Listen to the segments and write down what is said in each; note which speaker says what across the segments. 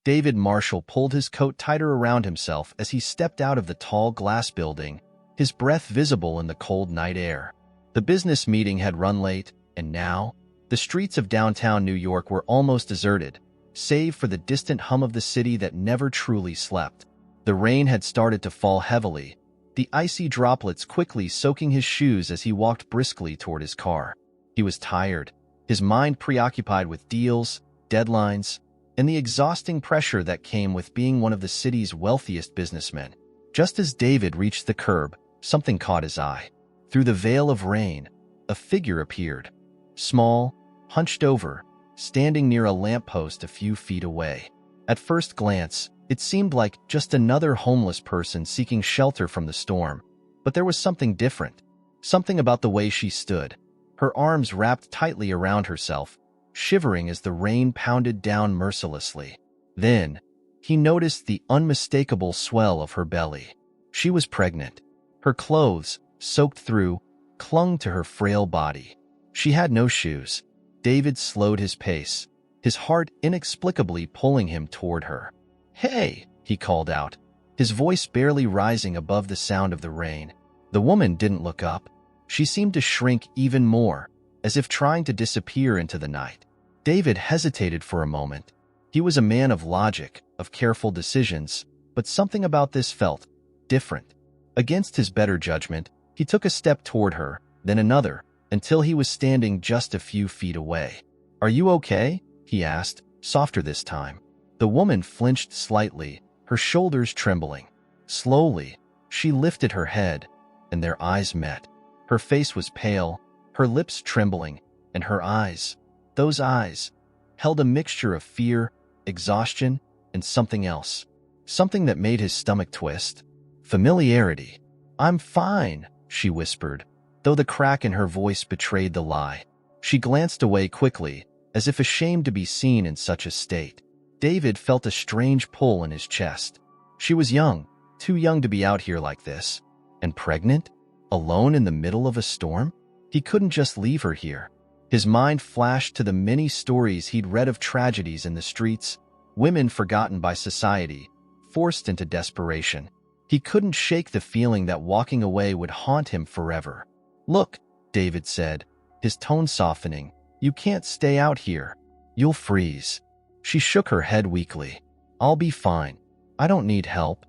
Speaker 1: David Marshall pulled his coat tighter around himself as he stepped out of the tall glass building, his breath visible in the cold night air. The business meeting had run late, and now, the streets of downtown New York were almost deserted, save for the distant hum of the city that never truly slept. The rain had started to fall heavily, the icy droplets quickly soaking his shoes as he walked briskly toward his car. He was tired, his mind preoccupied with deals, deadlines, and the exhausting pressure that came with being one of the city's wealthiest businessmen. Just as David reached the curb, something caught his eye. Through the veil of rain, a figure appeared. Small, hunched over, standing near a lamppost a few feet away. At first glance, it seemed like just another homeless person seeking shelter from the storm. But there was something different. Something about the way she stood. Her arms wrapped tightly around herself, shivering as the rain pounded down mercilessly. Then, he noticed the unmistakable swell of her belly. She was pregnant. Her clothes, soaked through, clung to her frail body. She had no shoes. David slowed his pace, his heart inexplicably pulling him toward her. "Hey!" he called out, his voice barely rising above the sound of the rain. The woman didn't look up. She seemed to shrink even more, as if trying to disappear into the night. David hesitated for a moment. He was a man of logic, of careful decisions, but something about this felt different. Against his better judgment, he took a step toward her, then another, until he was standing just a few feet away. "Are you okay?" he asked, softer this time. The woman flinched slightly, her shoulders trembling. Slowly, she lifted her head, and their eyes met. Her face was pale, her lips trembling, and her eyes, those eyes, held a mixture of fear, exhaustion, and something else. Something that made his stomach twist. Familiarity. "I'm fine," she whispered, though the crack in her voice betrayed the lie. She glanced away quickly, as if ashamed to be seen in such a state. David felt a strange pull in his chest. She was young, too young to be out here like this. And pregnant? Alone in the middle of a storm? He couldn't just leave her here. His mind flashed to the many stories he'd read of tragedies in the streets, women forgotten by society, forced into desperation. He couldn't shake the feeling that walking away would haunt him forever. "Look," David said, his tone softening, "you can't stay out here. You'll freeze." She shook her head weakly. "I'll be fine. I don't need help."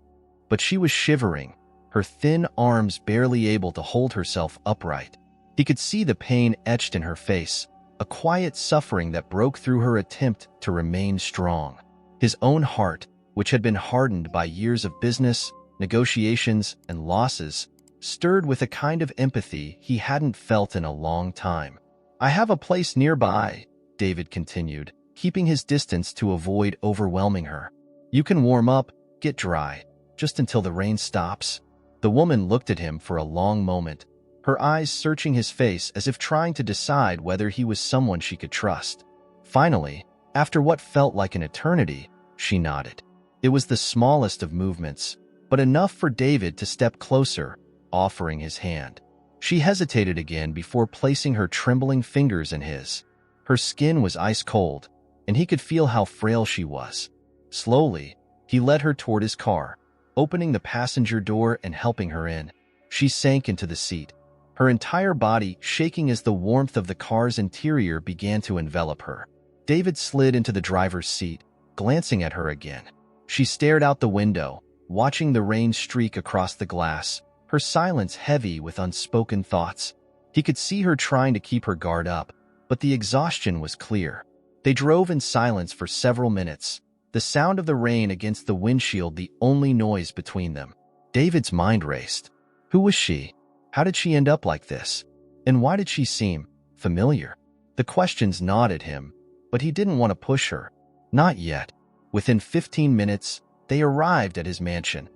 Speaker 1: But she was shivering, her thin arms barely able to hold herself upright. He could see the pain etched in her face, a quiet suffering that broke through her attempt to remain strong. His own heart, which had been hardened by years of business, negotiations, and losses, stirred with a kind of empathy he hadn't felt in a long time. "I have a place nearby," David continued, keeping his distance to avoid overwhelming her. "You can warm up, get dry, just until the rain stops." The woman looked at him for a long moment, her eyes searching his face as if trying to decide whether he was someone she could trust. Finally, after what felt like an eternity, she nodded. It was the smallest of movements, but enough for David to step closer, offering his hand. She hesitated again before placing her trembling fingers in his. Her skin was ice cold, and he could feel how frail she was. Slowly, he led her toward his car, opening the passenger door and helping her in. She sank into the seat, her entire body shaking as the warmth of the car's interior began to envelop her. David slid into the driver's seat, glancing at her again. She stared out the window, watching the rain streak across the glass, her silence heavy with unspoken thoughts. He could see her trying to keep her guard up, but the exhaustion was clear. They drove in silence for several minutes, the sound of the rain against the windshield the only noise between them. David's mind raced. Who was she? How did she end up like this? And why did she seem familiar? The questions gnawed at him, but he didn't want to push her. Not yet. Within 15 minutes, they arrived at his mansion,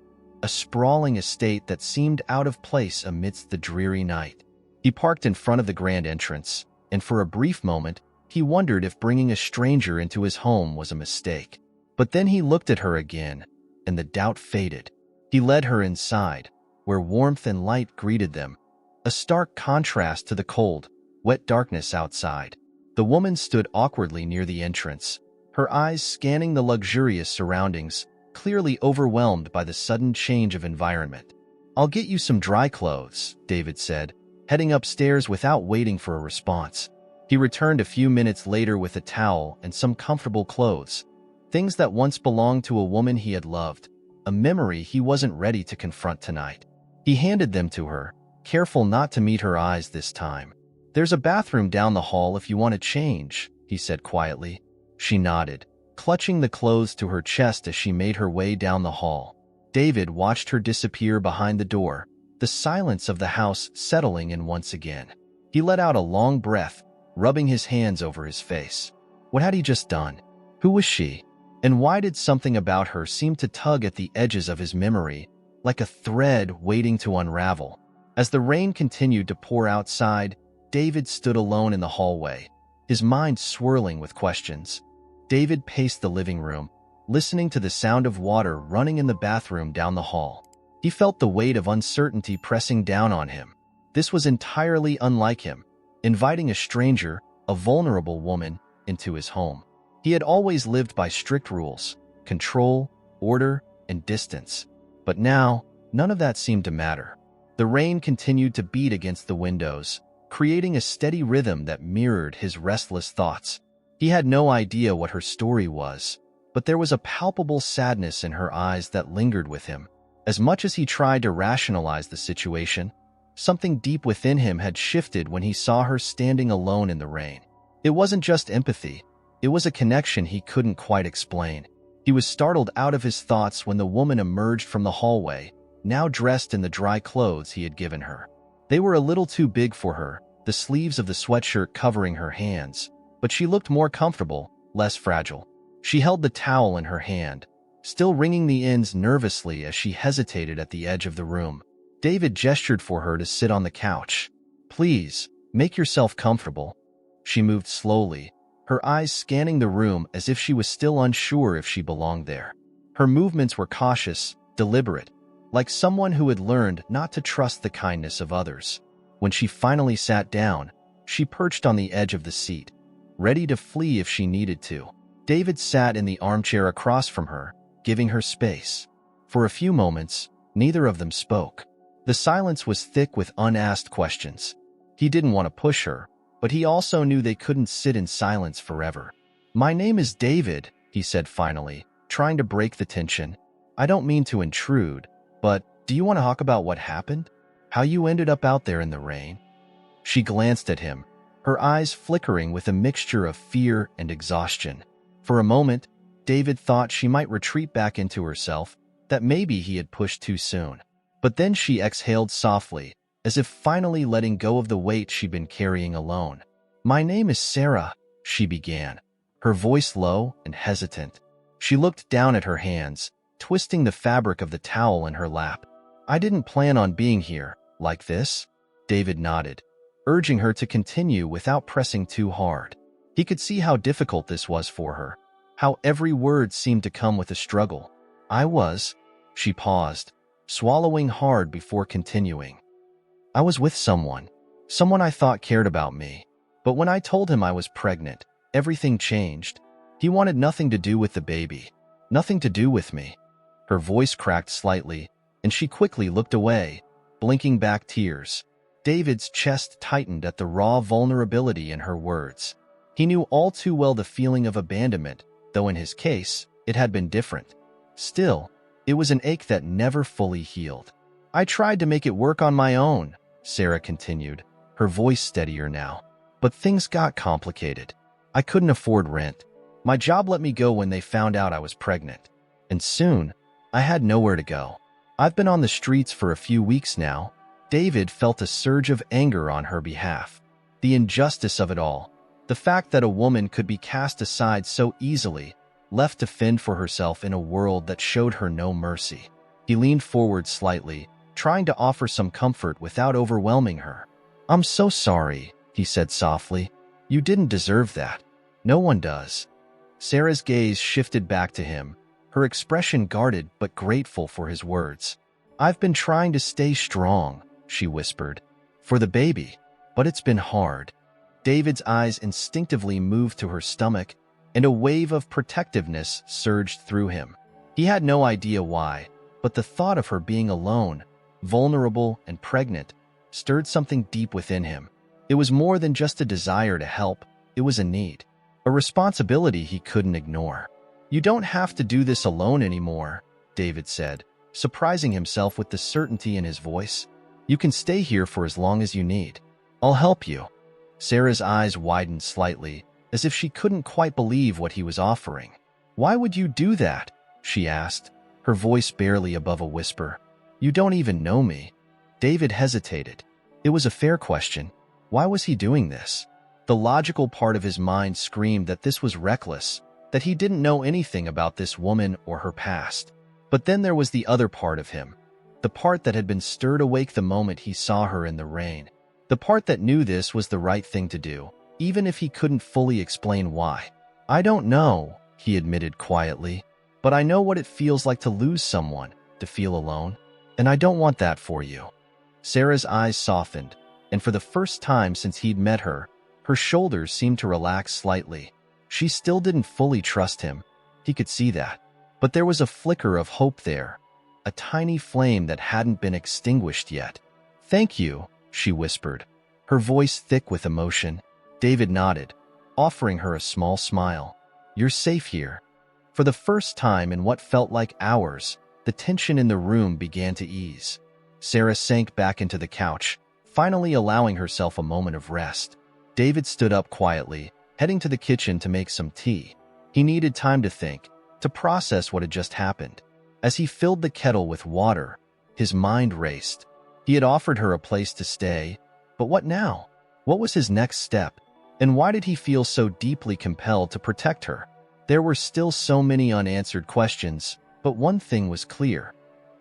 Speaker 1: a sprawling estate that seemed out of place amidst the dreary night. He parked in front of the grand entrance, and for a brief moment, he wondered if bringing a stranger into his home was a mistake. But then he looked at her again, and the doubt faded. He led her inside, where warmth and light greeted them, a stark contrast to the cold, wet darkness outside. The woman stood awkwardly near the entrance, her eyes scanning the luxurious surroundings, clearly overwhelmed by the sudden change of environment. "I'll get you some dry clothes," David said, heading upstairs without waiting for a response. He returned a few minutes later with a towel and some comfortable clothes, things that once belonged to a woman he had loved, a memory he wasn't ready to confront tonight. He handed them to her, careful not to meet her eyes this time. "There's a bathroom down the hall if you want to change," he said quietly. She nodded, clutching the clothes to her chest as she made her way down the hall. David watched her disappear behind the door, the silence of the house settling in once again. He let out a long breath, rubbing his hands over his face. What had he just done? Who was she? And why did something about her seem to tug at the edges of his memory, like a thread waiting to unravel? As the rain continued to pour outside, David stood alone in the hallway, his mind swirling with questions. David paced the living room, listening to the sound of water running in the bathroom down the hall. He felt the weight of uncertainty pressing down on him. This was entirely unlike him, inviting a stranger, a vulnerable woman, into his home. He had always lived by strict rules, control, order, and distance. But now, none of that seemed to matter. The rain continued to beat against the windows, creating a steady rhythm that mirrored his restless thoughts. He had no idea what her story was, but there was a palpable sadness in her eyes that lingered with him. As much as he tried to rationalize the situation, something deep within him had shifted when he saw her standing alone in the rain. It wasn't just empathy. It was a connection he couldn't quite explain. He was startled out of his thoughts when the woman emerged from the hallway, now dressed in the dry clothes he had given her. They were a little too big for her, the sleeves of the sweatshirt covering her hands, but she looked more comfortable, less fragile. She held the towel in her hand, still wringing the ends nervously as she hesitated at the edge of the room. David gestured for her to sit on the couch. "Please, make yourself comfortable." She moved slowly, her eyes scanning the room as if she was still unsure if she belonged there. Her movements were cautious, deliberate, like someone who had learned not to trust the kindness of others. When she finally sat down, she perched on the edge of the seat, ready to flee if she needed to. David sat in the armchair across from her, giving her space. For a few moments, neither of them spoke. The silence was thick with unasked questions. He didn't want to push her, but he also knew they couldn't sit in silence forever. "My name is David," he said finally, trying to break the tension. "I don't mean to intrude, but do you want to talk about what happened? How you ended up out there in the rain?" She glanced at him, her eyes flickering with a mixture of fear and exhaustion. For a moment, David thought she might retreat back into herself, that maybe he had pushed too soon. But then she exhaled softly, as if finally letting go of the weight she'd been carrying alone. "My name is Sarah," she began, her voice low and hesitant. She looked down at her hands, twisting the fabric of the towel in her lap. "I didn't plan on being here, like this." David nodded, urging her to continue without pressing too hard. He could see how difficult this was for her, how every word seemed to come with a struggle. She paused, swallowing hard before continuing. "I was with someone I thought cared about me. But when I told him I was pregnant, everything changed. He wanted nothing to do with the baby, nothing to do with me." Her voice cracked slightly, and she quickly looked away, blinking back tears. David's chest tightened at the raw vulnerability in her words. He knew all too well the feeling of abandonment, though in his case, it had been different. Still, it was an ache that never fully healed. "I tried to make it work on my own," Sarah continued, her voice steadier now. "But things got complicated. I couldn't afford rent. My job let me go when they found out I was pregnant. And soon, I had nowhere to go. I've been on the streets for a few weeks now." David felt a surge of anger on her behalf. The injustice of it all. The fact that a woman could be cast aside so easily, left to fend for herself in a world that showed her no mercy. He leaned forward slightly, trying to offer some comfort without overwhelming her. "I'm so sorry," he said softly. "You didn't deserve that. No one does." Sarah's gaze shifted back to him, her expression guarded but grateful for his words. "I've been trying to stay strong," she whispered, "for the baby, but it's been hard." David's eyes instinctively moved to her stomach, and a wave of protectiveness surged through him. He had no idea why, but the thought of her being alone, vulnerable and pregnant, stirred something deep within him. It was more than just a desire to help, it was a need, a responsibility he couldn't ignore. "You don't have to do this alone anymore," David said, surprising himself with the certainty in his voice. "You can stay here for as long as you need. I'll help you." Sarah's eyes widened slightly, as if she couldn't quite believe what he was offering. "Why would you do that?" she asked, her voice barely above a whisper. "You don't even know me." David hesitated. It was a fair question. Why was he doing this? The logical part of his mind screamed that this was reckless, that he didn't know anything about this woman or her past. But then there was the other part of him, the part that had been stirred awake the moment he saw her in the rain. The part that knew this was the right thing to do, even if he couldn't fully explain why. "I don't know," he admitted quietly, "but I know what it feels like to lose someone, to feel alone, and I don't want that for you." Sarah's eyes softened, and for the first time since he'd met her, her shoulders seemed to relax slightly. She still didn't fully trust him. He could see that. But there was a flicker of hope there, a tiny flame that hadn't been extinguished yet. "Thank you," she whispered, her voice thick with emotion. David nodded, offering her a small smile. "You're safe here." For the first time in what felt like hours, the tension in the room began to ease. Sarah sank back into the couch, finally allowing herself a moment of rest. David stood up quietly, heading to the kitchen to make some tea. He needed time to think, to process what had just happened. As he filled the kettle with water, his mind raced. He had offered her a place to stay, but what now? What was his next step? And why did he feel so deeply compelled to protect her? There were still so many unanswered questions, but one thing was clear.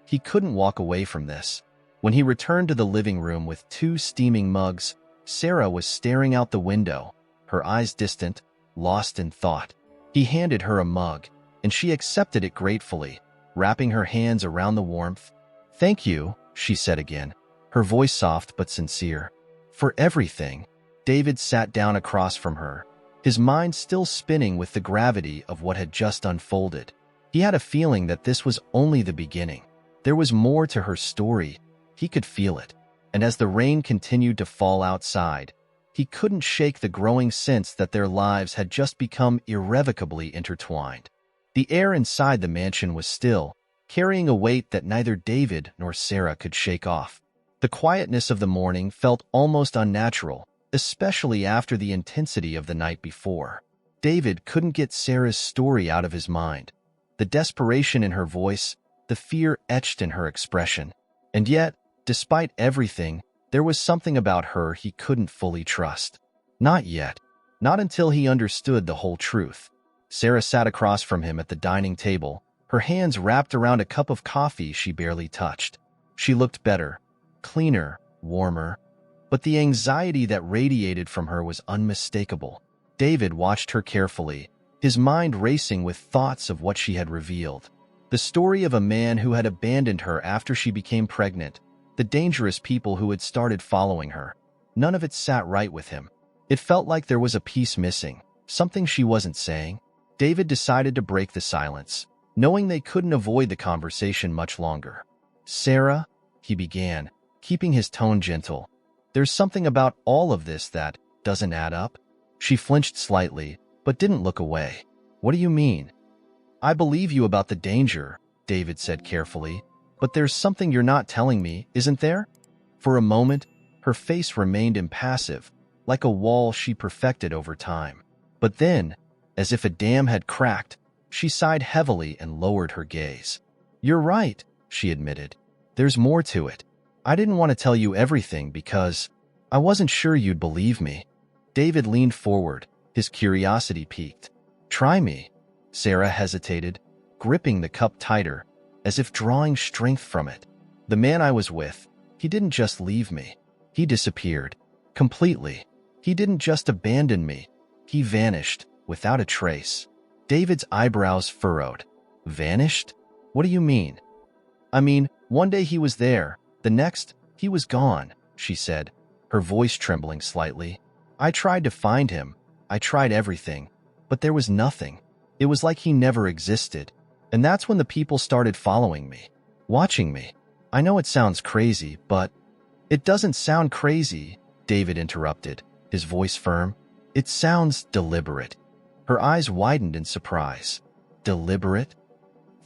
Speaker 1: He couldn't walk away from this. When he returned to the living room with 2 steaming mugs, Sarah was staring out the window, her eyes distant, lost in thought. He handed her a mug, and she accepted it gratefully, wrapping her hands around the warmth. "Thank you," she said again, her voice soft but sincere. "For everything." David sat down across from her, his mind still spinning with the gravity of what had just unfolded. He had a feeling that this was only the beginning. There was more to her story. He could feel it. And as the rain continued to fall outside, he couldn't shake the growing sense that their lives had just become irrevocably intertwined. The air inside the mansion was still, carrying a weight that neither David nor Sarah could shake off. The quietness of the morning felt almost unnatural, especially after the intensity of the night before. David couldn't get Sarah's story out of his mind. The desperation in her voice, the fear etched in her expression. And yet, despite everything, there was something about her he couldn't fully trust. Not yet. Not until he understood the whole truth. Sarah sat across from him at the dining table, her hands wrapped around a cup of coffee she barely touched. She looked better, cleaner, warmer, but the anxiety that radiated from her was unmistakable. David watched her carefully, his mind racing with thoughts of what she had revealed. The story of a man who had abandoned her after she became pregnant, the dangerous people who had started following her. None of it sat right with him. It felt like there was a piece missing, something she wasn't saying. David decided to break the silence, knowing they couldn't avoid the conversation much longer. "Sarah," he began, keeping his tone gentle, "there's something about all of this that doesn't add up." She flinched slightly, but didn't look away. "What do you mean?" "I believe you about the danger," David said carefully, "but there's something you're not telling me, isn't there?" For a moment, her face remained impassive, like a wall she perfected over time. But then, as if a dam had cracked, she sighed heavily and lowered her gaze. "You're right," she admitted. "There's more to it. I didn't want to tell you everything because I wasn't sure you'd believe me." David leaned forward, his curiosity piqued. "Try me." Sarah hesitated, gripping the cup tighter, as if drawing strength from it. "The man I was with, he didn't just leave me. He disappeared. Completely. He didn't just abandon me. He vanished, without a trace." David's eyebrows furrowed. "Vanished? What do you mean?" "I mean, one day he was there, the next, he was gone," she said, her voice trembling slightly. "I tried to find him. I tried everything. but there was nothing. It was like he never existed. And that's when the people started following me, watching me. I know it sounds crazy, but it doesn't sound crazy, David interrupted, his voice firm. It sounds deliberate. Her eyes widened in surprise. Deliberate?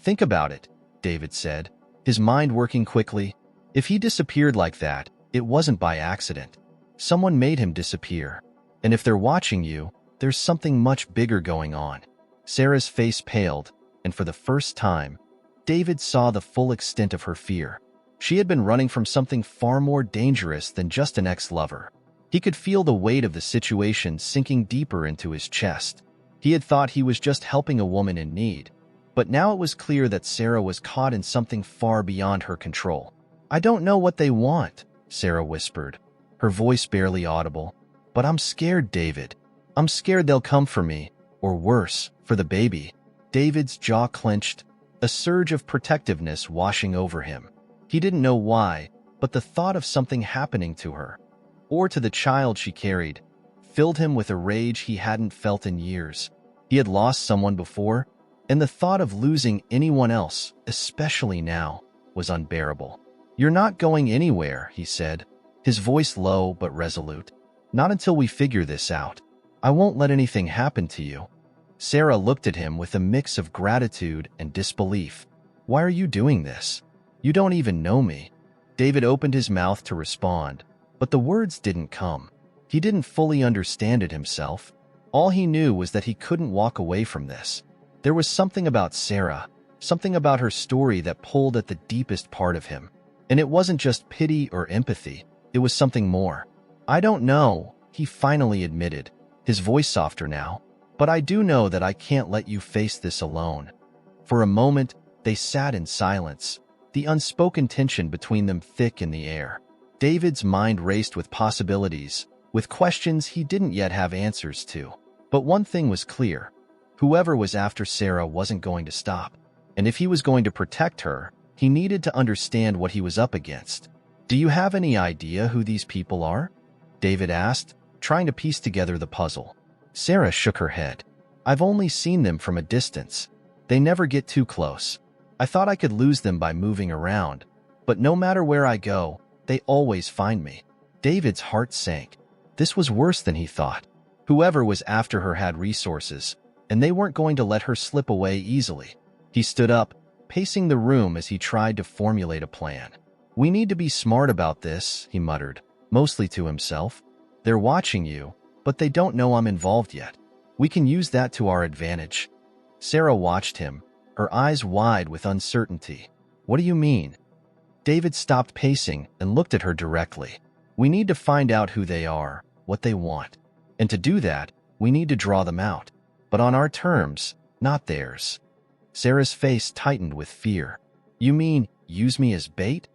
Speaker 1: Think about it, David said, his mind working quickly. If he disappeared like that, it wasn't by accident. Someone made him disappear. And if they're watching you, there's something much bigger going on. Sarah's face paled, and for the first time, David saw the full extent of her fear. She had been running from something far more dangerous than just an ex-lover. He could feel the weight of the situation sinking deeper into his chest. He had thought he was just helping a woman in need, but now it was clear that Sarah was caught in something far beyond her control. I don't know what they want, Sarah whispered, her voice barely audible. But I'm scared, David. I'm scared they'll come for me, or worse, for the baby. David's jaw clenched, a surge of protectiveness washing over him. He didn't know why, but the thought of something happening to her, or to the child she carried, filled him with a rage he hadn't felt in years. He had lost someone before, and the thought of losing anyone else, especially now, was unbearable. You're not going anywhere, he said, his voice low but resolute. Not until we figure this out. I won't let anything happen to you. Sarah looked at him with a mix of gratitude and disbelief. Why are you doing this? You don't even know me. David opened his mouth to respond, but the words didn't come. He didn't fully understand it himself. All he knew was that he couldn't walk away from this. There was something about Sarah, something about her story that pulled at the deepest part of him. And it wasn't just pity or empathy. It was something more. I don't know, he finally admitted, his voice softer now, but I do know that I can't let you face this alone. For a moment, they sat in silence, the unspoken tension between them thick in the air. David's mind raced with possibilities, with questions he didn't yet have answers to. But one thing was clear. Whoever was after Sarah wasn't going to stop. And if he was going to protect her, he needed to understand what he was up against. Do you have any idea who these people are? David asked, trying to piece together the puzzle. Sarah shook her head. I've only seen them from a distance. They never get too close. I thought I could lose them by moving around, but no matter where I go, they always find me. David's heart sank. This was worse than he thought. Whoever was after her had resources, and they weren't going to let her slip away easily. He stood up, pacing the room as he tried to formulate a plan. We need to be smart about this, he muttered, mostly to himself. They're watching you, but they don't know I'm involved yet. We can use that to our advantage. Sarah watched him, her eyes wide with uncertainty. What do you mean? David stopped pacing and looked at her directly. We need to find out who they are, what they want. And to do that, we need to draw them out. But on our terms, not theirs. Sarah's face tightened with fear. You mean, use me as bait?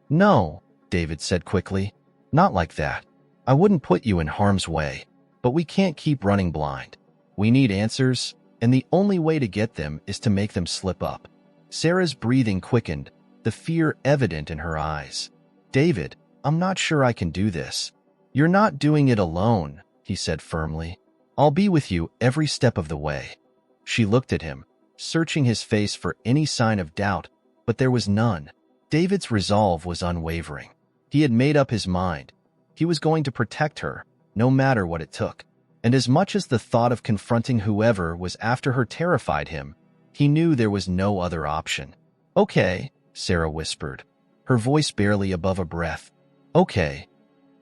Speaker 1: No, David said quickly. Not like that. I wouldn't put you in harm's way. But we can't keep running blind. We need answers, and the only way to get them is to make them slip up. Sarah's breathing quickened, the fear evident in her eyes. David, I'm not sure I can do this. You're not doing it alone, he said firmly. I'll be with you every step of the way. She looked at him, searching his face for any sign of doubt, but there was none. David's resolve was unwavering. He had made up his mind. He was going to protect her, no matter what it took. And as much as the thought of confronting whoever was after her terrified him, he knew there was no other option. Okay, Sarah whispered, her voice barely above a breath. Okay.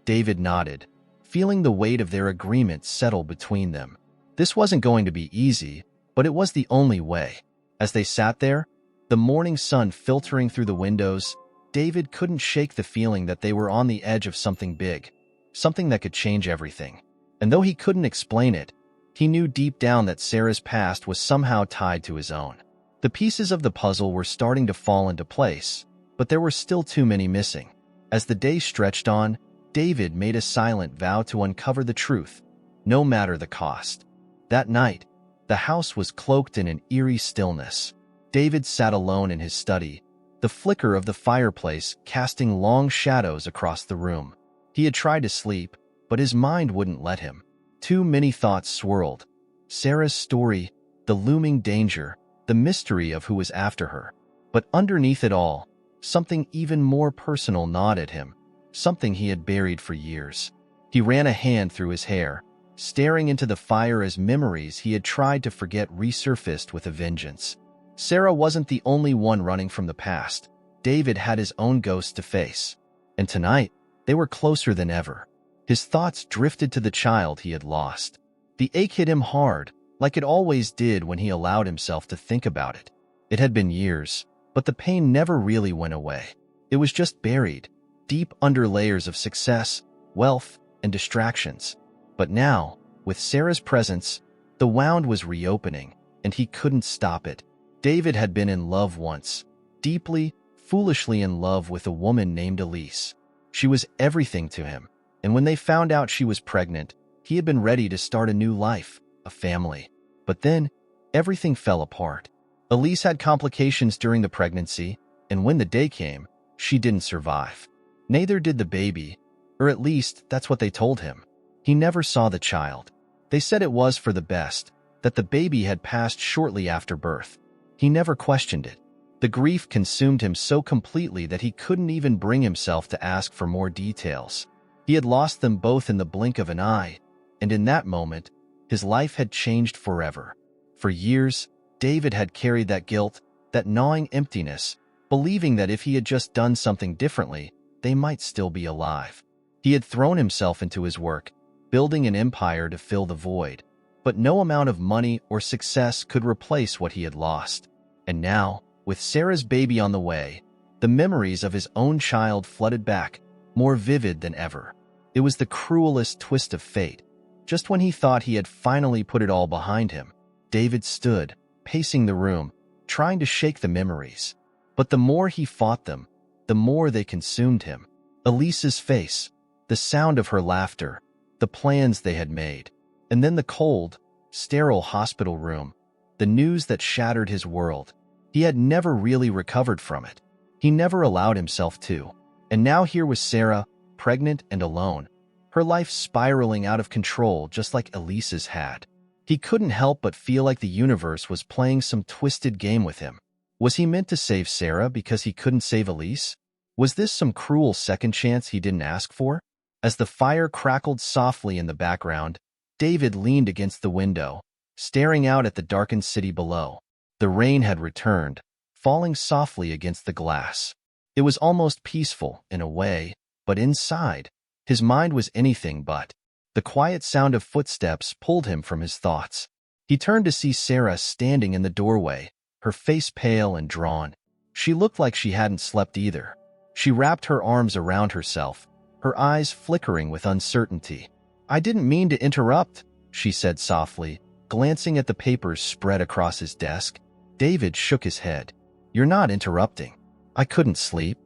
Speaker 1: David nodded, feeling the weight of their agreement settle between them. This wasn't going to be easy, but it was the only way. As they sat there, the morning sun filtering through the windows, David couldn't shake the feeling that they were on the edge of something big, something that could change everything. And though he couldn't explain it, he knew deep down that Sarah's past was somehow tied to his own. The pieces of the puzzle were starting to fall into place, but there were still too many missing. As the day stretched on, David made a silent vow to uncover the truth, no matter the cost. That night, the house was cloaked in an eerie stillness. David sat alone in his study, the flicker of the fireplace casting long shadows across the room. He had tried to sleep, but his mind wouldn't let him. Too many thoughts swirled. Sarah's story, the looming danger, the mystery of who was after her. But underneath it all, something even more personal gnawed at him, something he had buried for years. He ran a hand through his hair, staring into the fire as memories he had tried to forget resurfaced with a vengeance. Sarah wasn't the only one running from the past. David had his own ghost to face. And tonight, they were closer than ever. His thoughts drifted to the child he had lost. The ache hit him hard, like it always did when he allowed himself to think about it. It had been years, but the pain never really went away. It was just buried, deep under layers of success, wealth, and distractions. But now, with Sarah's presence, the wound was reopening, and he couldn't stop it. David had been in love once, deeply, foolishly in love with a woman named Elise. She was everything to him, and when they found out she was pregnant, he had been ready to start a new life, a family. But then, everything fell apart. Elise had complications during the pregnancy, and when the day came, she didn't survive. Neither did the baby, or at least that's what they told him. He never saw the child. They said it was for the best, that the baby had passed shortly after birth. He never questioned it. The grief consumed him so completely that he couldn't even bring himself to ask for more details. He had lost them both in the blink of an eye, and in that moment, his life had changed forever. For years, David had carried that guilt, that gnawing emptiness, believing that if he had just done something differently, they might still be alive. He had thrown himself into his work, building an empire to fill the void. But no amount of money or success could replace what he had lost. And now, with Sarah's baby on the way, the memories of his own child flooded back, more vivid than ever. It was the cruelest twist of fate. Just when he thought he had finally put it all behind him, David stood, pacing the room, trying to shake the memories. But the more he fought them, the more they consumed him. Elise's face, the sound of her laughter, the plans they had made, and then the cold, sterile hospital room, the news that shattered his world. He had never really recovered from it. He never allowed himself to. And now here was Sarah, pregnant and alone, her life spiraling out of control just like Elise's had. He couldn't help but feel like the universe was playing some twisted game with him. Was he meant to save Sarah because he couldn't save Elise? Was this some cruel second chance he didn't ask for? As the fire crackled softly in the background, David leaned against the window, staring out at the darkened city below. The rain had returned, falling softly against the glass. It was almost peaceful, in a way, but inside, his mind was anything but. The quiet sound of footsteps pulled him from his thoughts. He turned to see Sarah standing in the doorway, her face pale and drawn. She looked like she hadn't slept either. She wrapped her arms around herself, her eyes flickering with uncertainty. "I didn't mean to interrupt," she said softly, glancing at the papers spread across his desk. David shook his head. "You're not interrupting. I couldn't sleep."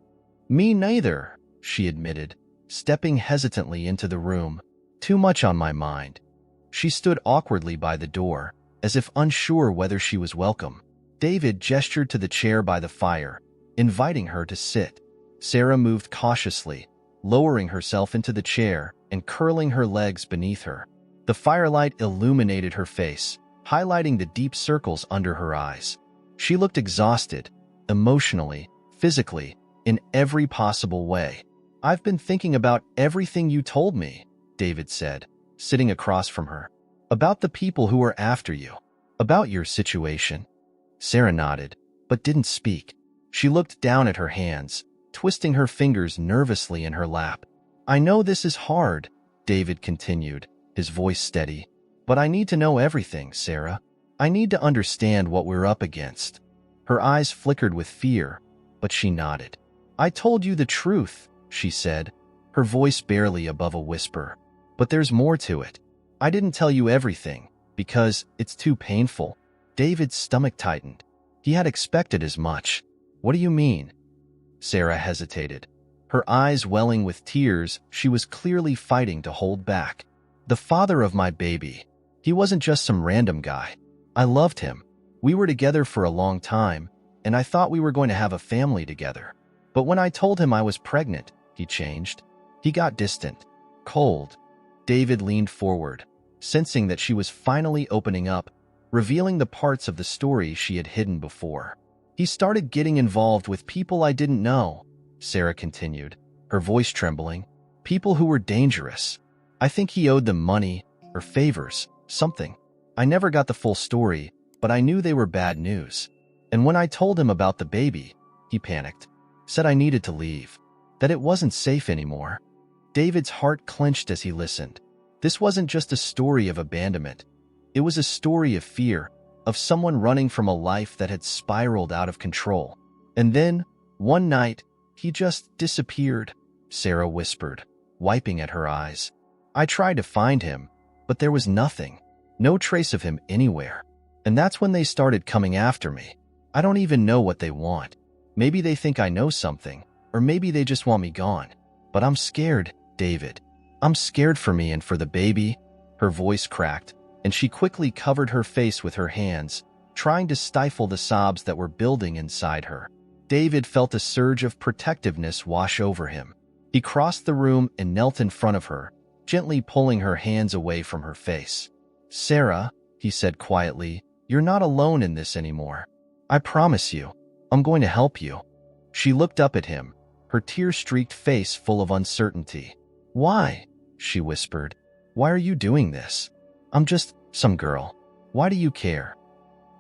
Speaker 1: "Me neither," she admitted, stepping hesitantly into the room. "Too much on my mind." She stood awkwardly by the door, as if unsure whether she was welcome. David gestured to the chair by the fire, inviting her to sit. Sarah moved cautiously, lowering herself into the chair and curling her legs beneath her. The firelight illuminated her face, highlighting the deep circles under her eyes. She looked exhausted, emotionally, physically, in every possible way. "I've been thinking about everything you told me," David said, sitting across from her. "About the people who are after you. About your situation." Sarah nodded, but didn't speak. She looked down at her hands, twisting her fingers nervously in her lap. "I know this is hard," David continued, his voice steady. "But I need to know everything, Sarah. I need to understand what we're up against." Her eyes flickered with fear, but she nodded. "I told you the truth," she said, her voice barely above a whisper. "But there's more to it. I didn't tell you everything, because it's too painful." David's stomach tightened. He had expected as much. "What do you mean?" Sarah hesitated, her eyes welling with tears she was clearly fighting to hold back. "The father of my baby. He wasn't just some random guy. I loved him. We were together for a long time, and I thought we were going to have a family together. But when I told him I was pregnant, he changed. He got distant, cold." David leaned forward, sensing that she was finally opening up, revealing the parts of the story she had hidden before. "He started getting involved with people I didn't know," Sarah continued, her voice trembling. "People who were dangerous. I think he owed them money or favors, something. I never got the full story, but I knew they were bad news. And when I told him about the baby, he panicked, said I needed to leave, that it wasn't safe anymore." David's heart clenched as he listened. This wasn't just a story of abandonment. It was a story of fear, of someone running from a life that had spiraled out of control. "And then, one night, he just disappeared," Sarah whispered, wiping at her eyes. "I tried to find him, but there was nothing, no trace of him anywhere. And that's when they started coming after me. I don't even know what they want. Maybe they think I know something, or maybe they just want me gone. But I'm scared, David. I'm scared for me and for the baby." Her voice cracked, and she quickly covered her face with her hands, trying to stifle the sobs that were building inside her. David felt a surge of protectiveness wash over him. He crossed the room and knelt in front of her, gently pulling her hands away from her face. "Sarah," he said quietly, "you're not alone in this anymore. I promise you, I'm going to help you." She looked up at him, her tear-streaked face full of uncertainty. "Why?" she whispered. "Why are you doing this? I'm just some girl. Why do you care?"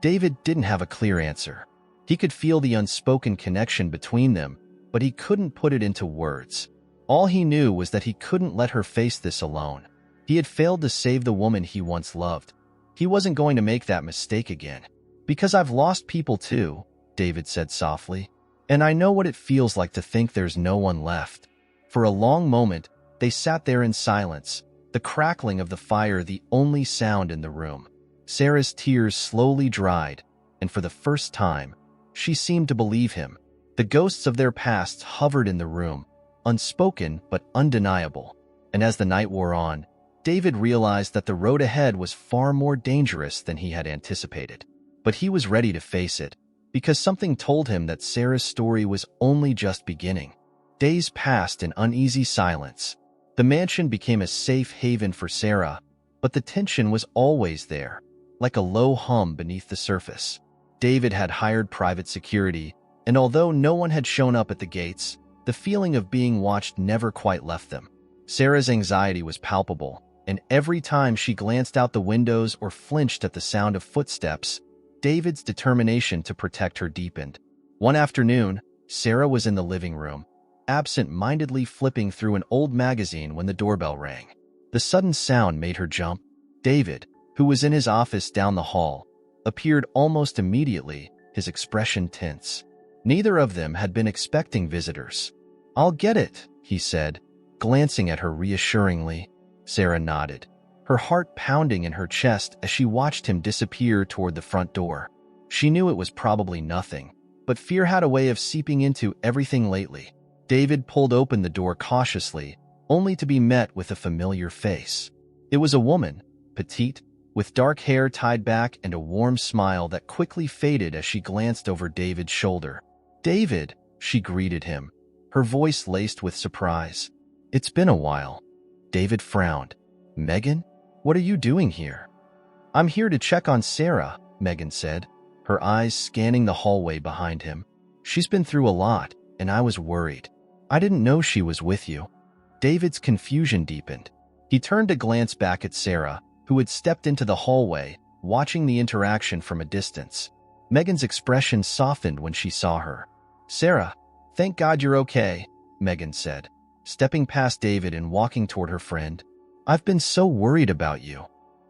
Speaker 1: David didn't have a clear answer. He could feel the unspoken connection between them, but he couldn't put it into words. All he knew was that he couldn't let her face this alone. He had failed to save the woman he once loved. He wasn't going to make that mistake again. "Because I've lost people too," David said softly. "And I know what it feels like to think there's no one left." For a long moment, they sat there in silence, the crackling of the fire the only sound in the room. Sarah's tears slowly dried, and for the first time, she seemed to believe him. The ghosts of their pasts hovered in the room, unspoken but undeniable. And as the night wore on, David realized that the road ahead was far more dangerous than he had anticipated. But he was ready to face it, because something told him that Sarah's story was only just beginning. Days passed in uneasy silence. The mansion became a safe haven for Sarah, but the tension was always there, like a low hum beneath the surface. David had hired private security, and although no one had shown up at the gates, the feeling of being watched never quite left them. Sarah's anxiety was palpable, and every time she glanced out the windows or flinched at the sound of footsteps, David's determination to protect her deepened. One afternoon, Sarah was in the living room, absent-mindedly flipping through an old magazine when the doorbell rang. The sudden sound made her jump. David, who was in his office down the hall, appeared almost immediately, his expression tense. Neither of them had been expecting visitors. "I'll get it," he said, glancing at her reassuringly. Sarah nodded, her heart pounding in her chest as she watched him disappear toward the front door. She knew it was probably nothing, but fear had a way of seeping into everything lately. David pulled open the door cautiously, only to be met with a familiar face. It was a woman, petite, with dark hair tied back and a warm smile that quickly faded as she glanced over David's shoulder. "David," she greeted him, her voice laced with surprise. "It's been a while." David frowned. "Megan? What are you doing here?" "I'm here to check on Sarah," Megan said, her eyes scanning the hallway behind him. "She's been through a lot, and I was worried. I didn't know she was with you." David's confusion deepened. He turned to glance back at Sarah, who had stepped into the hallway, watching the interaction from a distance. Megan's expression softened when she saw her. "Sarah, thank God you're okay," Megan said, stepping past David and walking toward her friend. "I've been so worried about you."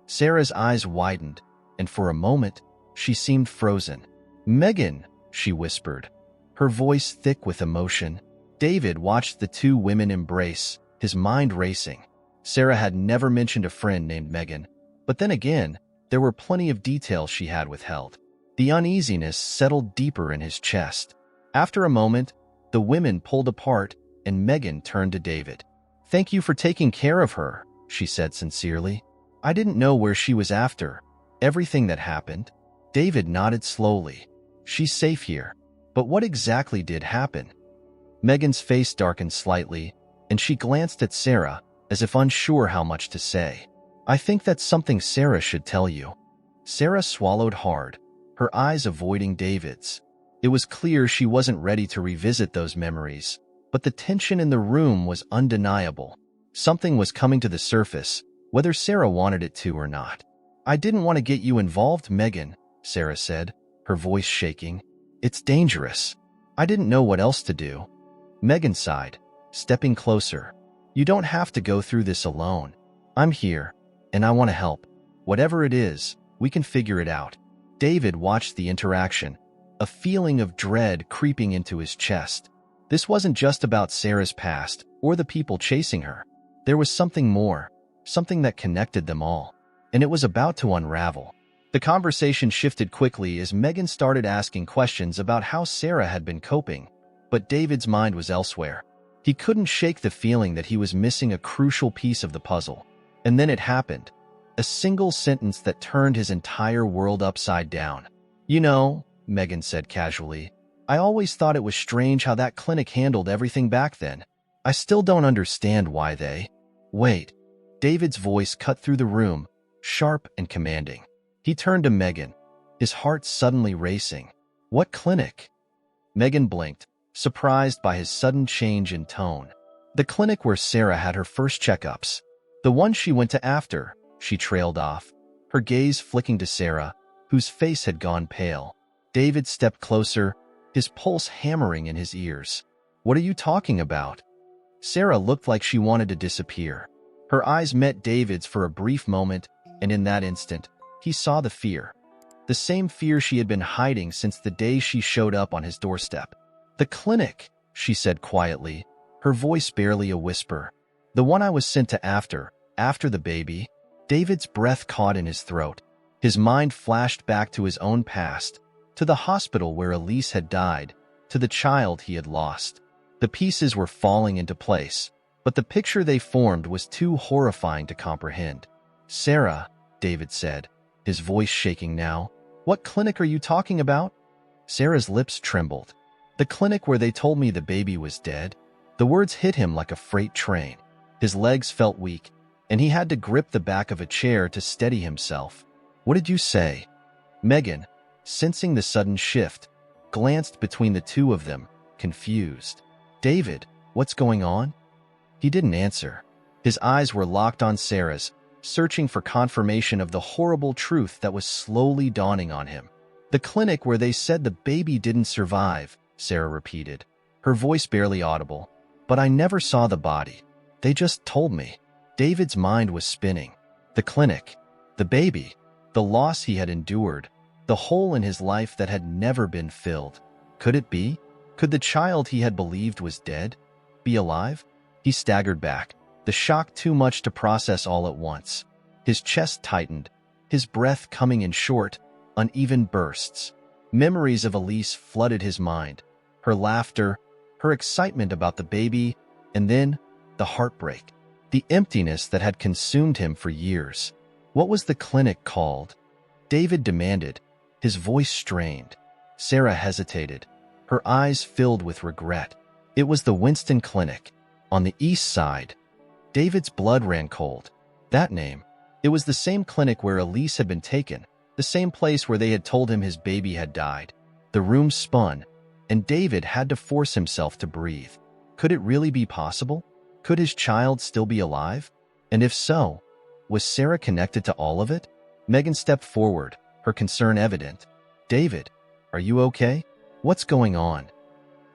Speaker 1: Sarah's eyes widened, and for a moment, she seemed frozen. "Megan," she whispered, her voice thick with emotion. David watched the two women embrace, his mind racing. Sarah had never mentioned a friend named Megan, but then again, there were plenty of details she had withheld. The uneasiness settled deeper in his chest. After a moment, the women pulled apart, and Megan turned to David. "Thank you for taking care of her," she said sincerely. "I didn't know where she was after everything that happened." David nodded slowly. "She's safe here. But what exactly did happen?" Megan's face darkened slightly, and she glanced at Sarah, as if unsure how much to say. I think that's something Sarah should tell you. Sarah swallowed hard, her eyes avoiding David's. It was clear she wasn't ready to revisit those memories, but the tension in the room was undeniable. Something was coming to the surface, whether Sarah wanted it to or not. I didn't want to get you involved, Megan, Sarah said, her voice shaking. It's dangerous. I didn't know what else to do. Megan sighed, stepping closer. You don't have to go through this alone. I'm here, and I want to help. Whatever it is, we can figure it out. David watched the interaction, a feeling of dread creeping into his chest. This wasn't just about Sarah's past or the people chasing her. There was something more, something that connected them all, and it was about to unravel. The conversation shifted quickly as Megan started asking questions about how Sarah had been coping, but David's mind was elsewhere. He couldn't shake the feeling that he was missing a crucial piece of the puzzle. And then it happened. A single sentence that turned his entire world upside down. You know, Megan said casually, I always thought it was strange how that clinic handled everything back then. I still don't understand why they… Wait. David's voice cut through the room, sharp and commanding. He turned to Megan, his heart suddenly racing. What clinic? Megan blinked, surprised by his sudden change in tone. The clinic where Sarah had her first checkups. The one she went to after, she trailed off, her gaze flicking to Sarah, whose face had gone pale. David stepped closer, his pulse hammering in his ears. What are you talking about? Sarah looked like she wanted to disappear. Her eyes met David's for a brief moment, and in that instant, he saw the fear. The same fear she had been hiding since the day she showed up on his doorstep. The clinic, she said quietly, her voice barely a whisper. The one I was sent to after the baby. David's breath caught in his throat. His mind flashed back to his own past, to the hospital where Elise had died, to the child he had lost. The pieces were falling into place, but the picture they formed was too horrifying to comprehend. Sarah, David said, his voice shaking now. What clinic are you talking about? Sarah's lips trembled. The clinic where they told me the baby was dead. The words hit him like a freight train. His legs felt weak, and he had to grip the back of a chair to steady himself. What did you say? Megan, sensing the sudden shift, glanced between the two of them, confused. David, what's going on? He didn't answer. His eyes were locked on Sarah's, searching for confirmation of the horrible truth that was slowly dawning on him. The clinic where they said the baby didn't survive, Sarah repeated, her voice barely audible. But I never saw the body. They just told me. David's mind was spinning. The clinic, the baby, the loss he had endured, the hole in his life that had never been filled. Could it be? Could the child he had believed was dead be alive? He staggered back, the shock too much to process all at once. His chest tightened, his breath coming in short, uneven bursts. Memories of Elise flooded his mind. Her laughter, her excitement about the baby, and then the heartbreak, the emptiness that had consumed him for years. What was the clinic called? David demanded, his voice strained. Sarah hesitated, her eyes filled with regret. It was the Winston Clinic, on the east side. David's blood ran cold. That name. It was the same clinic where Elise had been taken, the same place where they had told him his baby had died. The room spun, and David had to force himself to breathe. Could it really be possible? Could his child still be alive? And if so, was Sarah connected to all of it? Megan stepped forward, her concern evident. David, are you okay? What's going on?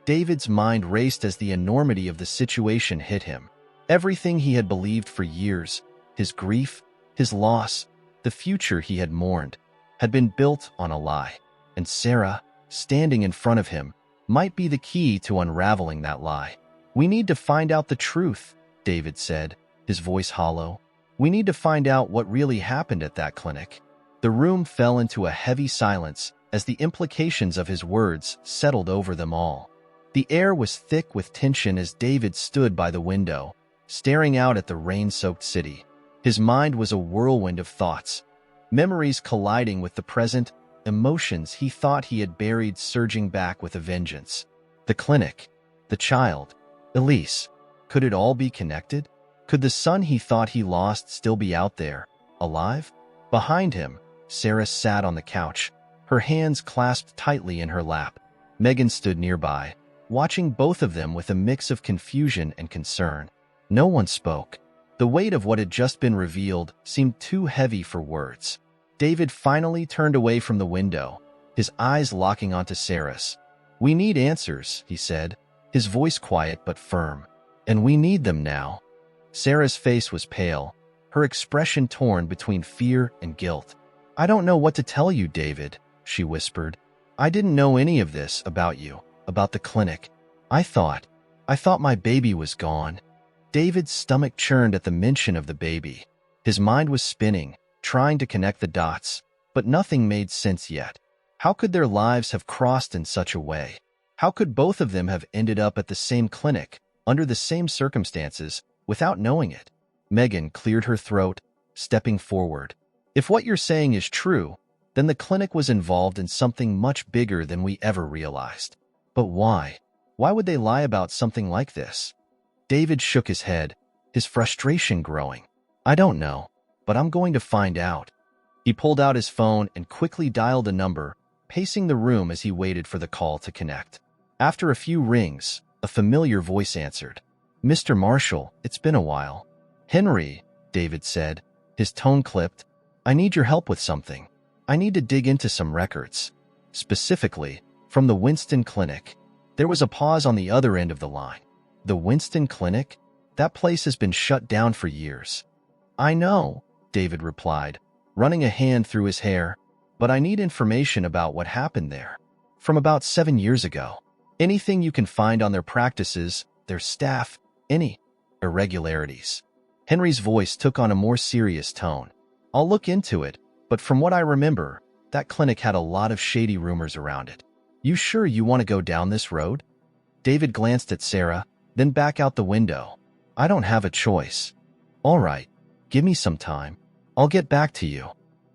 Speaker 1: David's mind raced as the enormity of the situation hit him. Everything he had believed for years, his grief, his loss, the future he had mourned, had been built on a lie. And Sarah, standing in front of him, might be the key to unraveling that lie. We need to find out the truth, David said, his voice hollow. We need to find out what really happened at that clinic. The room fell into a heavy silence as the implications of his words settled over them all. The air was thick with tension as David stood by the window, staring out at the rain-soaked city. His mind was a whirlwind of thoughts, memories colliding with the present, emotions he thought he had buried surging back with a vengeance. The clinic, the child, Elise. Could it all be connected? Could the son he thought he lost still be out there, alive? Behind him, Sarah sat on the couch, her hands clasped tightly in her lap. Megan stood nearby, watching both of them with a mix of confusion and concern. No one spoke. The weight of what had just been revealed seemed too heavy for words. David finally turned away from the window, his eyes locking onto Sarah's. "We need answers," he said, his voice quiet but firm. "And we need them now." Sarah's face was pale, her expression torn between fear and guilt. "I don't know what to tell you, David," she whispered. "I didn't know any of this about you, about the clinic. I thought my baby was gone." David's stomach churned at the mention of the baby. His mind was spinning, trying to connect the dots, but nothing made sense yet. How could their lives have crossed in such a way? How could both of them have ended up at the same clinic, under the same circumstances, without knowing it? Megan cleared her throat, stepping forward. "If what you're saying is true, then the clinic was involved in something much bigger than we ever realized. But why? Why would they lie about something like this?" David shook his head, his frustration growing. "I don't know, but I'm going to find out." He pulled out his phone and quickly dialed a number, pacing the room as he waited for the call to connect. After a few rings, a familiar voice answered. "Mr. Marshall, it's been a while." "Henry," David said, his tone clipped, "I need your help with something. I need to dig into some records. Specifically, from the Winston Clinic." There was a pause on the other end of the line. "The Winston Clinic? That place has been shut down for years." "I know," David replied, running a hand through his hair, "but I need information about what happened there. From about 7 years ago. Anything you can find on their practices, their staff, any irregularities." Henry's voice took on a more serious tone. "I'll look into it, but from what I remember, that clinic had a lot of shady rumors around it. You sure you want to go down this road?" David glanced at Sarah, then back out the window. "I don't have a choice." "All right, give me some time. I'll get back to you."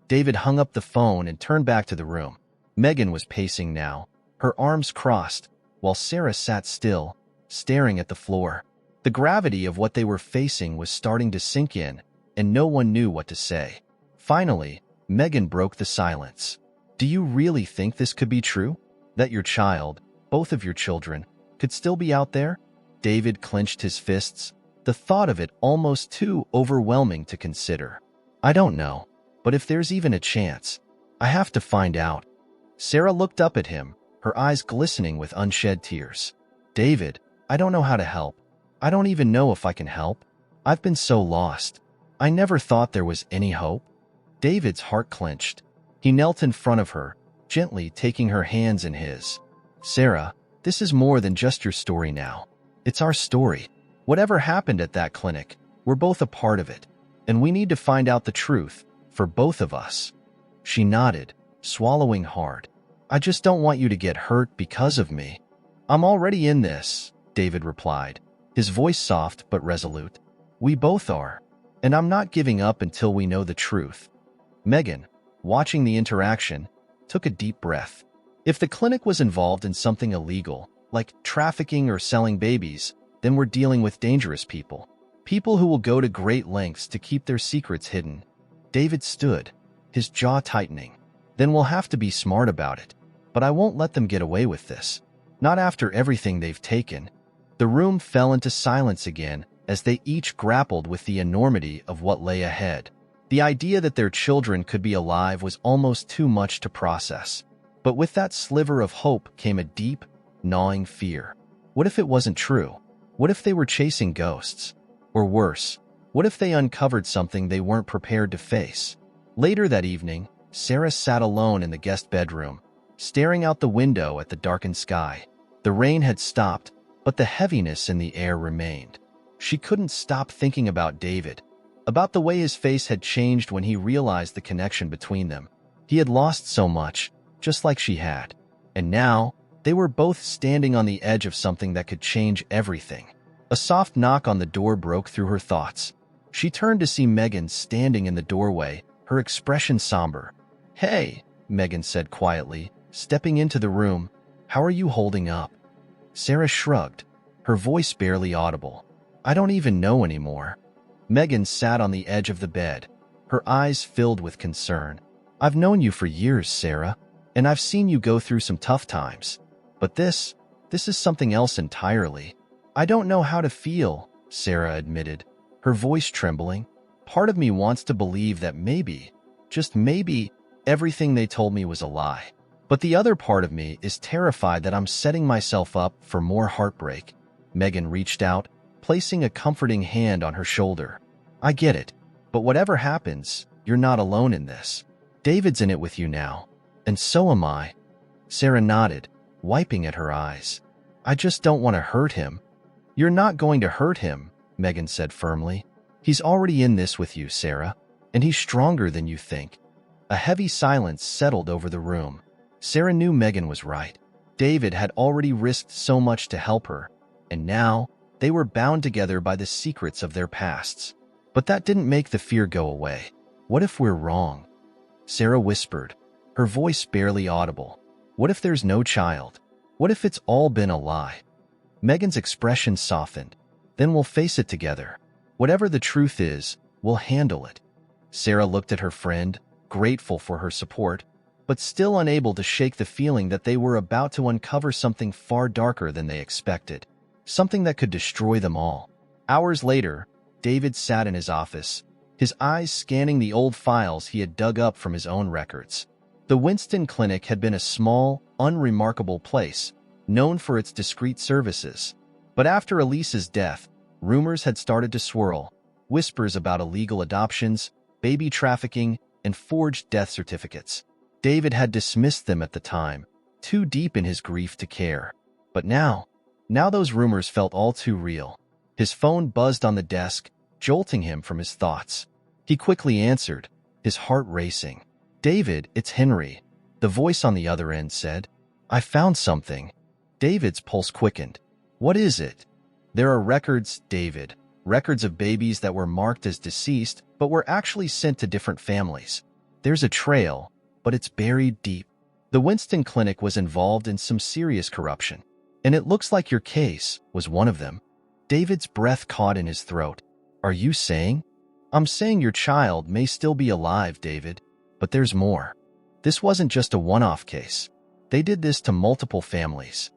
Speaker 1: David hung up the phone and turned back to the room. Megan was pacing now, her arms crossed, while Sarah sat still, staring at the floor. The gravity of what they were facing was starting to sink in, and no one knew what to say. Finally, Megan broke the silence. "Do you really think this could be true? That your child, both of your children, could still be out there?" David clenched his fists, the thought of it almost too overwhelming to consider. "I don't know, but if there's even a chance, I have to find out." Sarah looked up at him, her eyes glistening with unshed tears. "David, I don't know how to help. I don't even know if I can help. I've been so lost. I never thought there was any hope." David's heart clenched. He knelt in front of her, gently taking her hands in his. "Sarah, this is more than just your story now. It's our story. Whatever happened at that clinic, we're both a part of it, and we need to find out the truth, for both of us." She nodded, swallowing hard. "I just don't want you to get hurt because of me." "I'm already in this," David replied, his voice soft but resolute. "We both are, and I'm not giving up until we know the truth." Megan, watching the interaction, took a deep breath. If the clinic was involved in something illegal, like trafficking or selling babies, then we're dealing with dangerous people. People who will go to great lengths to keep their secrets hidden. David stood, his jaw tightening. "Then we'll have to be smart about it. But I won't let them get away with this. Not after everything they've taken." The room fell into silence again as they each grappled with the enormity of what lay ahead. The idea that their children could be alive was almost too much to process. But with that sliver of hope came a deep, gnawing fear. What if it wasn't true? What if they were chasing ghosts? Or worse, what if they uncovered something they weren't prepared to face? Later that evening, Sarah sat alone in the guest bedroom, staring out the window at the darkened sky. The rain had stopped, but the heaviness in the air remained. She couldn't stop thinking about David, about the way his face had changed when he realized the connection between them. He had lost so much, just like she had. And now, they were both standing on the edge of something that could change everything. A soft knock on the door broke through her thoughts. She turned to see Megan standing in the doorway, her expression somber. "Hey," Megan said quietly, stepping into the room. "How are you holding up?" Sarah shrugged, her voice barely audible. "I don't even know anymore." Megan sat on the edge of the bed, her eyes filled with concern. "I've known you for years, Sarah, and I've seen you go through some tough times. But this is something else entirely. I don't know how to feel," Sarah admitted, her voice trembling. "Part of me wants to believe that maybe, just maybe, everything they told me was a lie. But the other part of me is terrified that I'm setting myself up for more heartbreak." Megan reached out, placing a comforting hand on her shoulder. "I get it, but whatever happens, you're not alone in this. David's in it with you now, and so am I." Sarah nodded, wiping at her eyes. "I just don't want to hurt him." "You're not going to hurt him," Megan said firmly. "He's already in this with you, Sarah, and he's stronger than you think." A heavy silence settled over the room. Sarah knew Megan was right. David had already risked so much to help her, and now they were bound together by the secrets of their pasts. But that didn't make the fear go away. "What if we're wrong?" Sarah whispered, her voice barely audible. "What if there's no child? What if it's all been a lie?" Megan's expression softened. "Then we'll face it together. Whatever the truth is, we'll handle it." Sarah looked at her friend, grateful for her support, but still unable to shake the feeling that they were about to uncover something far darker than they expected. Something that could destroy them all. Hours later, David sat in his office, his eyes scanning the old files he had dug up from his own records. The Winston Clinic had been a small, unremarkable place, known for its discreet services. But after Elise's death, rumors had started to swirl, whispers about illegal adoptions, baby trafficking, and forged death certificates. David had dismissed them at the time, too deep in his grief to care. But now those rumors felt all too real. His phone buzzed on the desk, jolting him from his thoughts. He quickly answered, his heart racing. "David, it's Henry," the voice on the other end said. "I found something." David's pulse quickened. "What is it?" "There are records, David. Records of babies that were marked as deceased, but were actually sent to different families. There's a trail, but it's buried deep. The Winston Clinic was involved in some serious corruption, and it looks like your case was one of them." David's breath caught in his throat. "Are you saying?" "I'm saying your child may still be alive, David, but there's more. This wasn't just a one-off case. They did this to multiple families."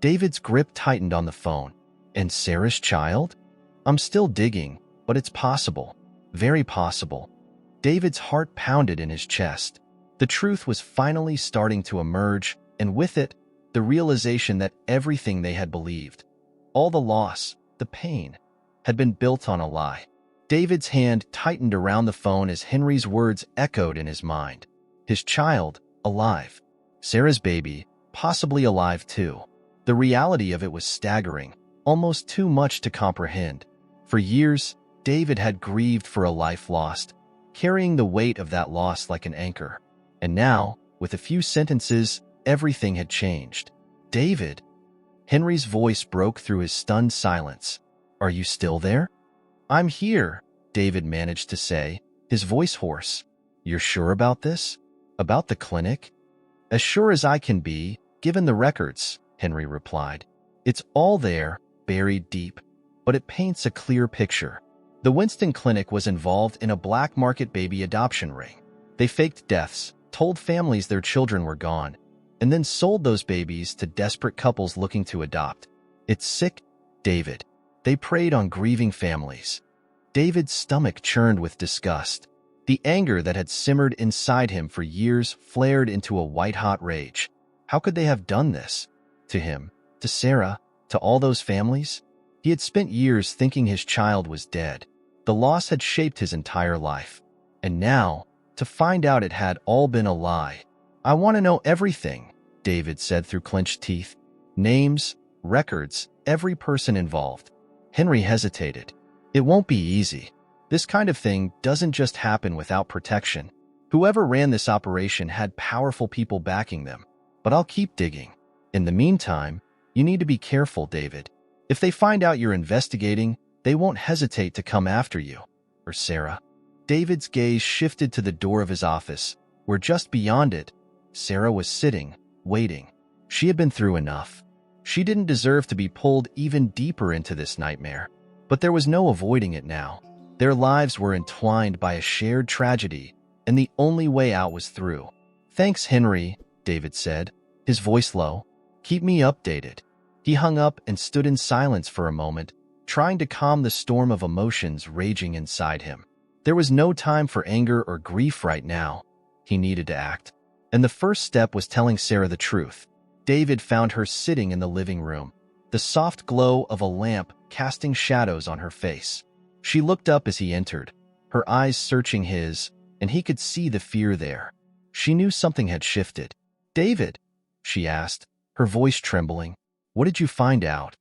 Speaker 1: David's grip tightened on the phone. "And Sarah's child?" "I'm still digging, but it's possible. Very possible." David's heart pounded in his chest. The truth was finally starting to emerge, and with it, the realization that everything they had believed, all the loss, the pain, had been built on a lie. David's hand tightened around the phone as Henry's words echoed in his mind. His child, alive. Sarah's baby, possibly alive too. The reality of it was staggering, almost too much to comprehend. For years, David had grieved for a life lost, carrying the weight of that loss like an anchor. And now, with a few sentences, everything had changed. "David?" Henry's voice broke through his stunned silence. "Are you still there?" "I'm here," David managed to say, his voice hoarse. "You're sure about this? About the clinic?" "As sure as I can be, given the records," Henry replied. "It's all there, buried deep, but it paints a clear picture. The Winston Clinic was involved in a black market baby adoption ring. They faked deaths, told families their children were gone, and then sold those babies to desperate couples looking to adopt. It's sick, David. They preyed on grieving families." David's stomach churned with disgust. The anger that had simmered inside him for years flared into a white-hot rage. How could they have done this? To him, to Sarah, to all those families? He had spent years thinking his child was dead. The loss had shaped his entire life. And now, to find out it had all been a lie. "I want to know everything," David said through clenched teeth. "Names, records, every person involved." Henry hesitated. "It won't be easy. This kind of thing doesn't just happen without protection. Whoever ran this operation had powerful people backing them. But I'll keep digging. In the meantime, you need to be careful, David. If they find out you're investigating, they won't hesitate to come after you." Or Sarah. David's gaze shifted to the door of his office, where just beyond it, Sarah was sitting, waiting. She had been through enough. She didn't deserve to be pulled even deeper into this nightmare. But there was no avoiding it now. Their lives were entwined by a shared tragedy, and the only way out was through. "Thanks, Henry," David said, his voice low. "Keep me updated." He hung up and stood in silence for a moment, trying to calm the storm of emotions raging inside him. There was no time for anger or grief right now. He needed to act. And the first step was telling Sarah the truth. David found her sitting in the living room, the soft glow of a lamp casting shadows on her face. She looked up as he entered, her eyes searching his, and he could see the fear there. She knew something had shifted. "David," she asked, her voice trembling, "what did you find out?"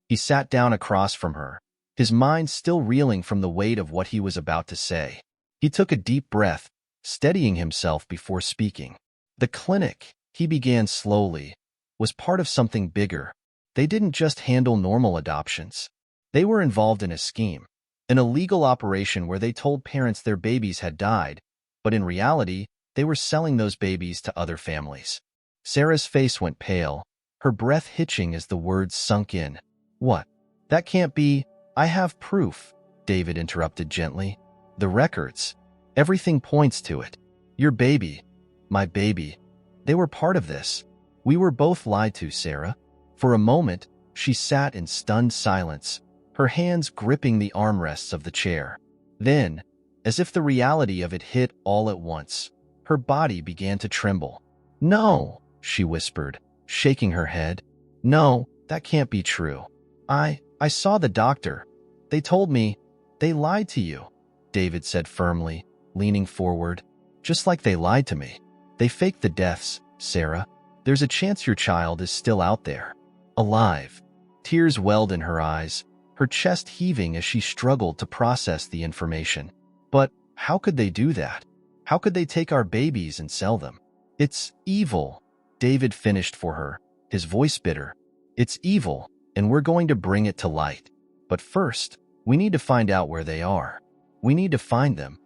Speaker 1: He sat down across from her, his mind still reeling from the weight of what he was about to say. He took a deep breath, steadying himself before speaking. "The clinic," he began slowly, "was part of something bigger. They didn't just handle normal adoptions. They were involved in a scheme, an illegal operation where they told parents their babies had died, but in reality, they were selling those babies to other families." Sarah's face went pale, her breath hitching as the words sunk in. "What? That can't be." "I have proof," David interrupted gently. "The records. Everything points to it. Your baby, my baby, they were part of this. We were both lied to, Sarah." For a moment, she sat in stunned silence, her hands gripping the armrests of the chair. Then, as if the reality of it hit all at once, her body began to tremble. "No," she whispered, shaking her head. "No, that can't be true. I saw the doctor. They told me they lied to you," David said firmly, leaning forward. "Just like they lied to me. They faked the deaths, Sarah. There's a chance your child is still out there, alive." Tears welled in her eyes, her chest heaving as she struggled to process the information. "But how could they do that? How could they take our babies and sell them?" "It's evil," David finished for her, his voice bitter. "It's evil, and we're going to bring it to light. But first, we need to find out where they are. We need to find them."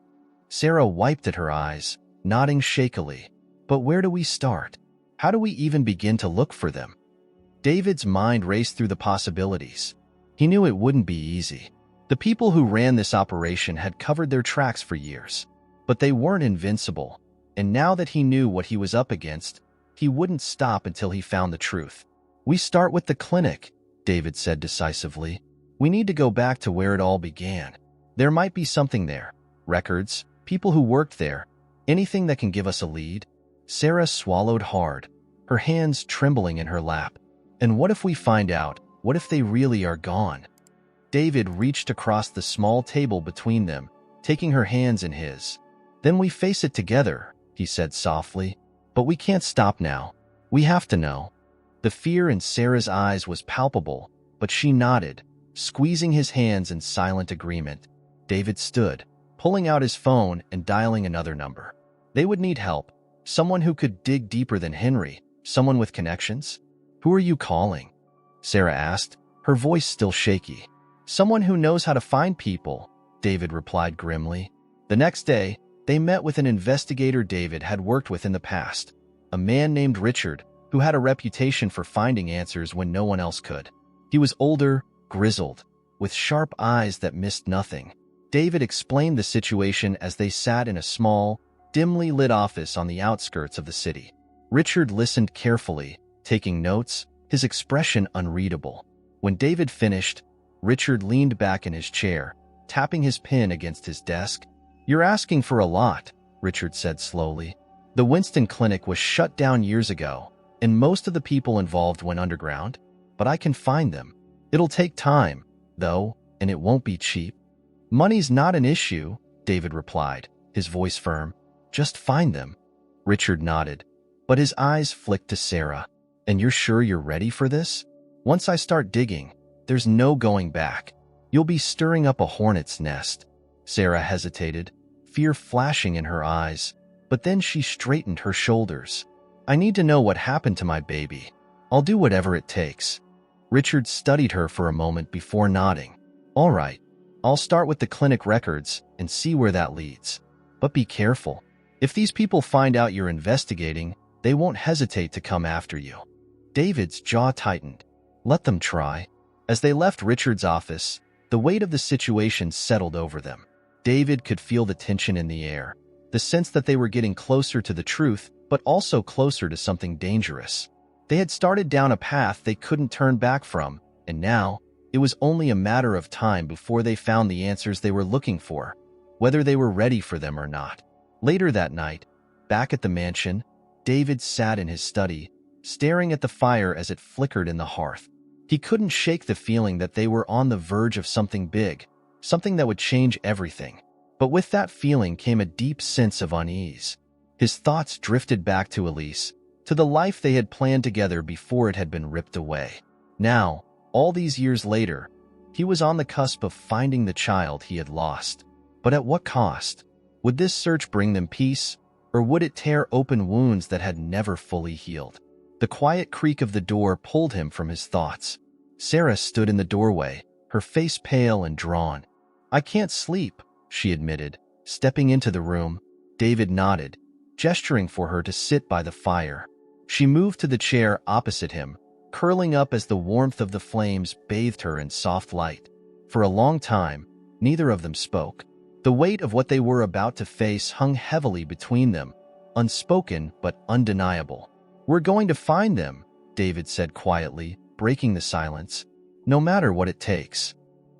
Speaker 1: Sarah wiped at her eyes, nodding shakily. "But where do we start? How do we even begin to look for them?" David's mind raced through the possibilities. He knew it wouldn't be easy. The people who ran this operation had covered their tracks for years, but they weren't invincible, and now that he knew what he was up against, he wouldn't stop until he found the truth. "We start with the clinic," David said decisively. "We need to go back to where it all began. There might be something there. Records, people who worked there, anything that can give us a lead." Sarah swallowed hard, her hands trembling in her lap. "And what if we find out? What if they really are gone?" David reached across the small table between them, taking her hands in his. "Then we face it together," he said softly. "But we can't stop now. We have to know." The fear in Sarah's eyes was palpable, but she nodded, squeezing his hands in silent agreement. David stood, pulling out his phone and dialing another number. They would need help, someone who could dig deeper than Henry, someone with connections. "Who are you calling?" Sarah asked, her voice still shaky. "Someone who knows how to find people," David replied grimly. The next day, they met with an investigator David had worked with in the past, a man named Richard, who had a reputation for finding answers when no one else could. He was older, grizzled, with sharp eyes that missed nothing. David explained the situation as they sat in a small, dimly lit office on the outskirts of the city. Richard listened carefully, taking notes, his expression unreadable. When David finished, Richard leaned back in his chair, tapping his pen against his desk. "You're asking for a lot," Richard said slowly. "The Winston Clinic was shut down years ago, and most of the people involved went underground, but I can find them. It'll take time, though, and it won't be cheap." "Money's not an issue," David replied, his voice firm. "Just find them." Richard nodded, but his eyes flicked to Sarah. "And you're sure you're ready for this? Once I start digging, there's no going back. You'll be stirring up a hornet's nest." Sarah hesitated, fear flashing in her eyes, but then she straightened her shoulders. "I need to know what happened to my baby. I'll do whatever it takes." Richard studied her for a moment before nodding. "All right, I'll start with the clinic records and see where that leads. But be careful. If these people find out you're investigating, they won't hesitate to come after you." David's jaw tightened. Let them try. As they left Richard's office, the weight of the situation settled over them. David could feel the tension in the air, the sense that they were getting closer to the truth, but also closer to something dangerous. They had started down a path they couldn't turn back from, and now, it was only a matter of time before they found the answers they were looking for, whether they were ready for them or not. Later that night, back at the mansion, David sat in his study, staring at the fire as it flickered in the hearth. He couldn't shake the feeling that they were on the verge of something big, something that would change everything. But with that feeling came a deep sense of unease. His thoughts drifted back to Elise, to the life they had planned together before it had been ripped away. Now, all these years later, he was on the cusp of finding the child he had lost. But at what cost? Would this search bring them peace, or would it tear open wounds that had never fully healed? The quiet creak of the door pulled him from his thoughts. Sarah stood in the doorway, her face pale and drawn. "I can't sleep," she admitted, stepping into the room. David nodded, gesturing for her to sit by the fire. She moved to the chair opposite him, curling up as the warmth of the flames bathed her in soft light. For a long time, neither of them spoke. The weight of what they were about to face hung heavily between them, unspoken but undeniable. "We're going to find them," David said quietly, breaking the silence. "No matter what it takes."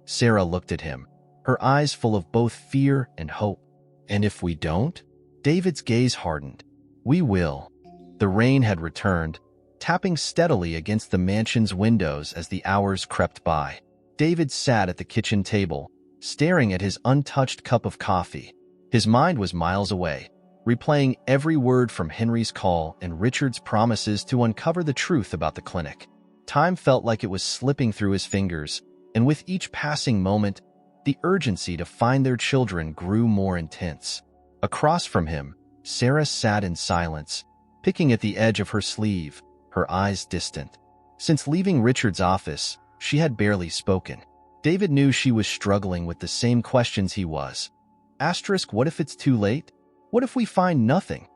Speaker 1: Sarah looked at him, her eyes full of both fear and hope. "And if we don't?" David's gaze hardened. "We will." The rain had returned, tapping steadily against the mansion's windows as the hours crept by. David sat at the kitchen table, staring at his untouched cup of coffee. His mind was miles away, replaying every word from Henry's call and Richard's promises to uncover the truth about the clinic. Time felt like it was slipping through his fingers, and with each passing moment, the urgency to find their children grew more intense. Across from him, Sarah sat in silence, picking at the edge of her sleeve, her eyes distant. Since leaving Richard's office, she had barely spoken. David knew she was struggling with the same questions he was. Asterisk, what if it's too late? What if we find nothing?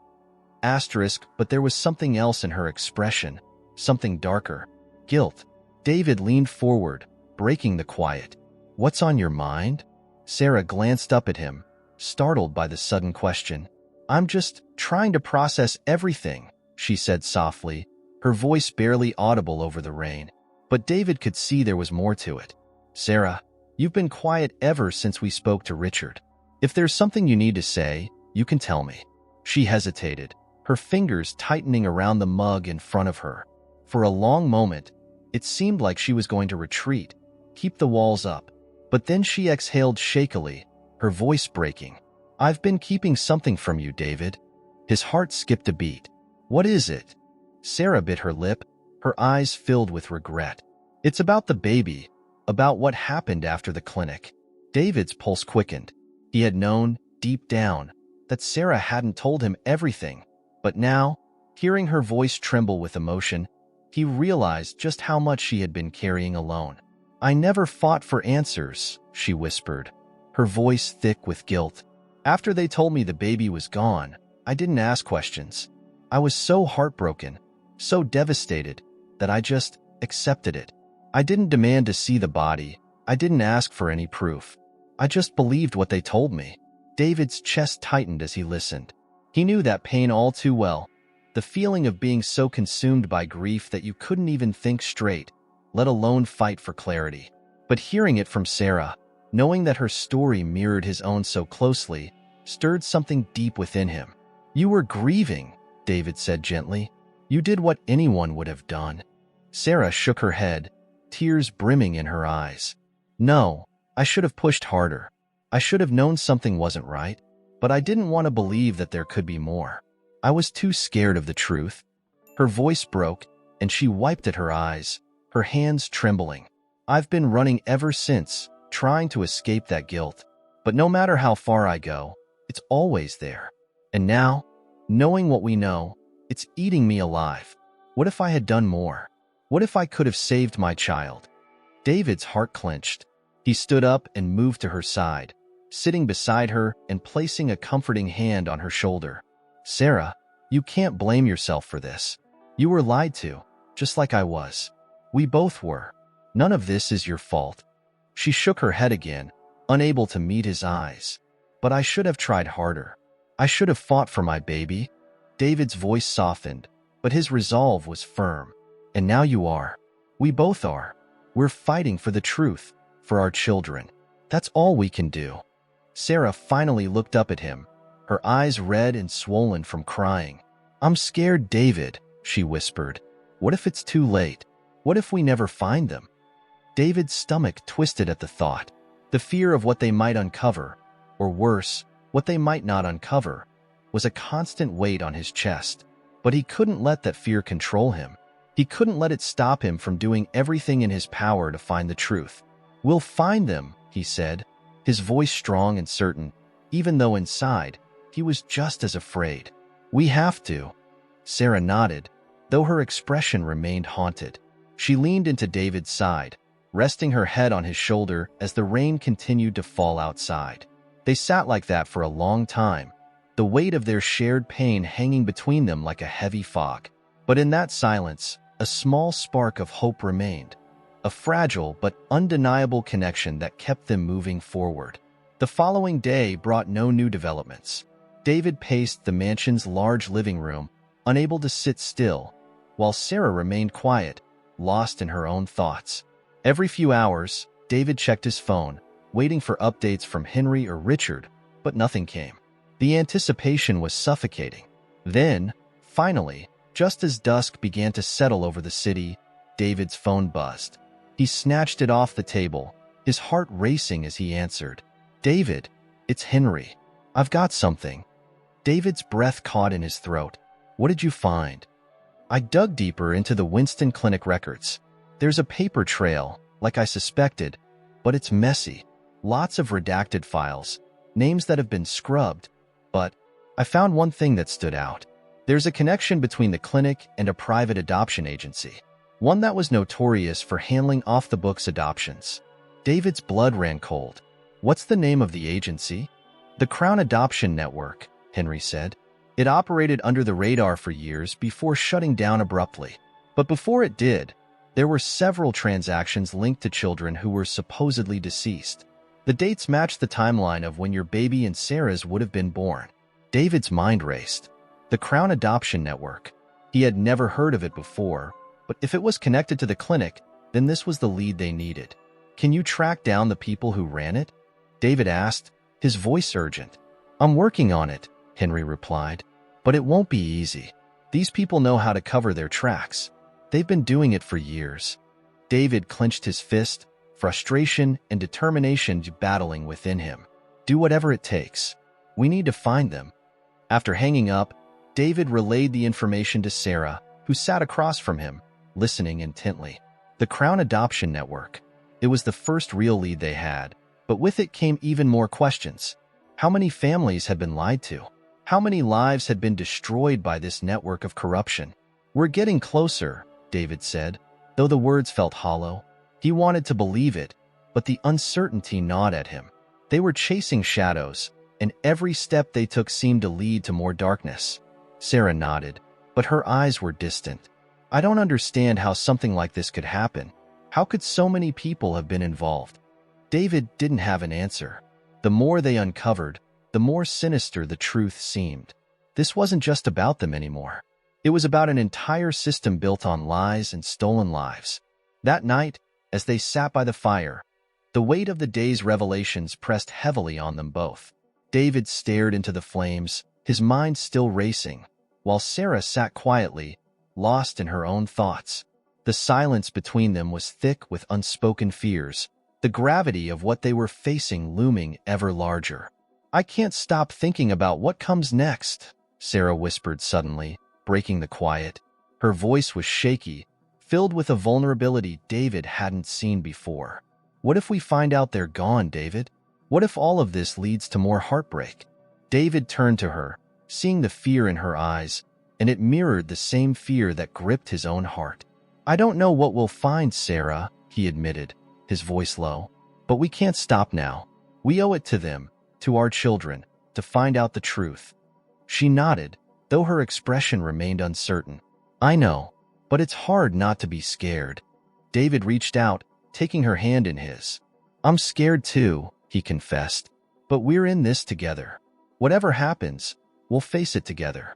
Speaker 1: Asterisk, but there was something else in her expression, something darker. Guilt. David leaned forward, breaking the quiet. "What's on your mind?" Sarah glanced up at him, startled by the sudden question. "I'm just trying to process everything," she said softly, her voice barely audible over the rain. But David could see there was more to it. "Sarah, you've been quiet ever since we spoke to Richard. If there's something you need to say, you can tell me." She hesitated, her fingers tightening around the mug in front of her. For a long moment, it seemed like she was going to retreat, keep the walls up. But then she exhaled shakily, her voice breaking. "I've been keeping something from you, David." His heart skipped a beat. "What is it?" Sarah bit her lip, her eyes filled with regret. "It's about the baby, about what happened after the clinic." David's pulse quickened. He had known, deep down, that Sarah hadn't told him everything. But now, hearing her voice tremble with emotion, he realized just how much she had been carrying alone. "I never fought for answers," she whispered, her voice thick with guilt. "After they told me the baby was gone, I didn't ask questions. I was so heartbroken, so devastated, that I just accepted it. I didn't demand to see the body. I didn't ask for any proof. I just believed what they told me." David's chest tightened as he listened. He knew that pain all too well, the feeling of being so consumed by grief that you couldn't even think straight, let alone fight for clarity. But hearing it from Sarah, knowing that her story mirrored his own so closely, stirred something deep within him. "You were grieving," David said gently. "You did what anyone would have done." Sarah shook her head, tears brimming in her eyes. "No, I should have pushed harder. I should have known something wasn't right, but I didn't want to believe that there could be more. I was too scared of the truth." Her voice broke, and she wiped at her eyes, her hands trembling. "I've been running ever since, trying to escape that guilt. But no matter how far I go, it's always there. And now, knowing what we know, it's eating me alive. What if I had done more? What if I could have saved my child?" David's heart clenched. He stood up and moved to her side, sitting beside her and placing a comforting hand on her shoulder. "Sarah, you can't blame yourself for this. You were lied to, just like I was. We both were. None of this is your fault." She shook her head again, unable to meet his eyes. But I should have tried harder. I should have fought for my baby. David's voice softened, but his resolve was firm. And now you are. We both are. We're fighting for the truth, for our children. That's all we can do. Sarah finally looked up at him, her eyes red and swollen from crying. I'm scared, David, she whispered. What if it's too late? What if we never find them? David's stomach twisted at the thought. The fear of what they might uncover, or worse, what they might not uncover, was a constant weight on his chest. But he couldn't let that fear control him. He couldn't let it stop him from doing everything in his power to find the truth. We'll find them, he said, his voice strong and certain, even though inside, he was just as afraid. We have to. Sarah nodded, though her expression remained haunted. She leaned into David's side, resting her head on his shoulder as the rain continued to fall outside. They sat like that for a long time, the weight of their shared pain hanging between them like a heavy fog. But in that silence, a small spark of hope remained, a fragile but undeniable connection that kept them moving forward. The following day brought no new developments. David paced the mansion's large living room, unable to sit still, while Sarah remained quiet, lost in her own thoughts. Every few hours, David checked his phone, waiting for updates from Henry or Richard, but nothing came. The anticipation was suffocating. Then, finally, just as dusk began to settle over the city, David's phone buzzed. He snatched it off the table, his heart racing as he answered. David, it's Henry. I've got something. David's breath caught in his throat. What did you find? I dug deeper into the Winston Clinic records. There's a paper trail, like I suspected, but it's messy. Lots of redacted files, names that have been scrubbed. But I found one thing that stood out. There's a connection between the clinic and a private adoption agency, one that was notorious for handling off-the-books adoptions. David's blood ran cold. What's the name of the agency? The Crown Adoption Network, Henry said. It operated under the radar for years before shutting down abruptly. But before it did, there were several transactions linked to children who were supposedly deceased. The dates matched the timeline of when your baby and Sarah's would have been born. David's mind raced. The Crown Adoption Network. He had never heard of it before, but if it was connected to the clinic, then this was the lead they needed. Can you track down the people who ran it? David asked, his voice urgent. I'm working on it, Henry replied, but it won't be easy. These people know how to cover their tracks. They've been doing it for years. David clenched his fist, frustration and determination battling within him. Do whatever it takes. We need to find them. After hanging up, David relayed the information to Sarah, who sat across from him, listening intently. The Crown Adoption Network. It was the first real lead they had, but with it came even more questions. How many families had been lied to? How many lives had been destroyed by this network of corruption? We're getting closer, David said, though the words felt hollow. He wanted to believe it, but the uncertainty gnawed at him. They were chasing shadows, and every step they took seemed to lead to more darkness. Sarah nodded, but her eyes were distant. I don't understand how something like this could happen. How could so many people have been involved? David didn't have an answer. The more they uncovered, the more sinister the truth seemed. This wasn't just about them anymore. It was about an entire system built on lies and stolen lives. That night, as they sat by the fire, the weight of the day's revelations pressed heavily on them both. David stared into the flames, his mind still racing, while Sarah sat quietly, lost in her own thoughts. The silence between them was thick with unspoken fears, the gravity of what they were facing looming ever larger. I can't stop thinking about what comes next, Sarah whispered suddenly, breaking the quiet. Her voice was shaky, filled with a vulnerability David hadn't seen before. What if we find out they're gone, David? What if all of this leads to more heartbreak? David turned to her, seeing the fear in her eyes, and it mirrored the same fear that gripped his own heart. I don't know what we'll find, Sarah, he admitted, his voice low. But we can't stop now. We owe it to them, to our children, to find out the truth. She nodded, though her expression remained uncertain. I know, but it's hard not to be scared. David reached out, taking her hand in his. I'm scared too, he confessed. But we're in this together. Whatever happens, we'll face it together."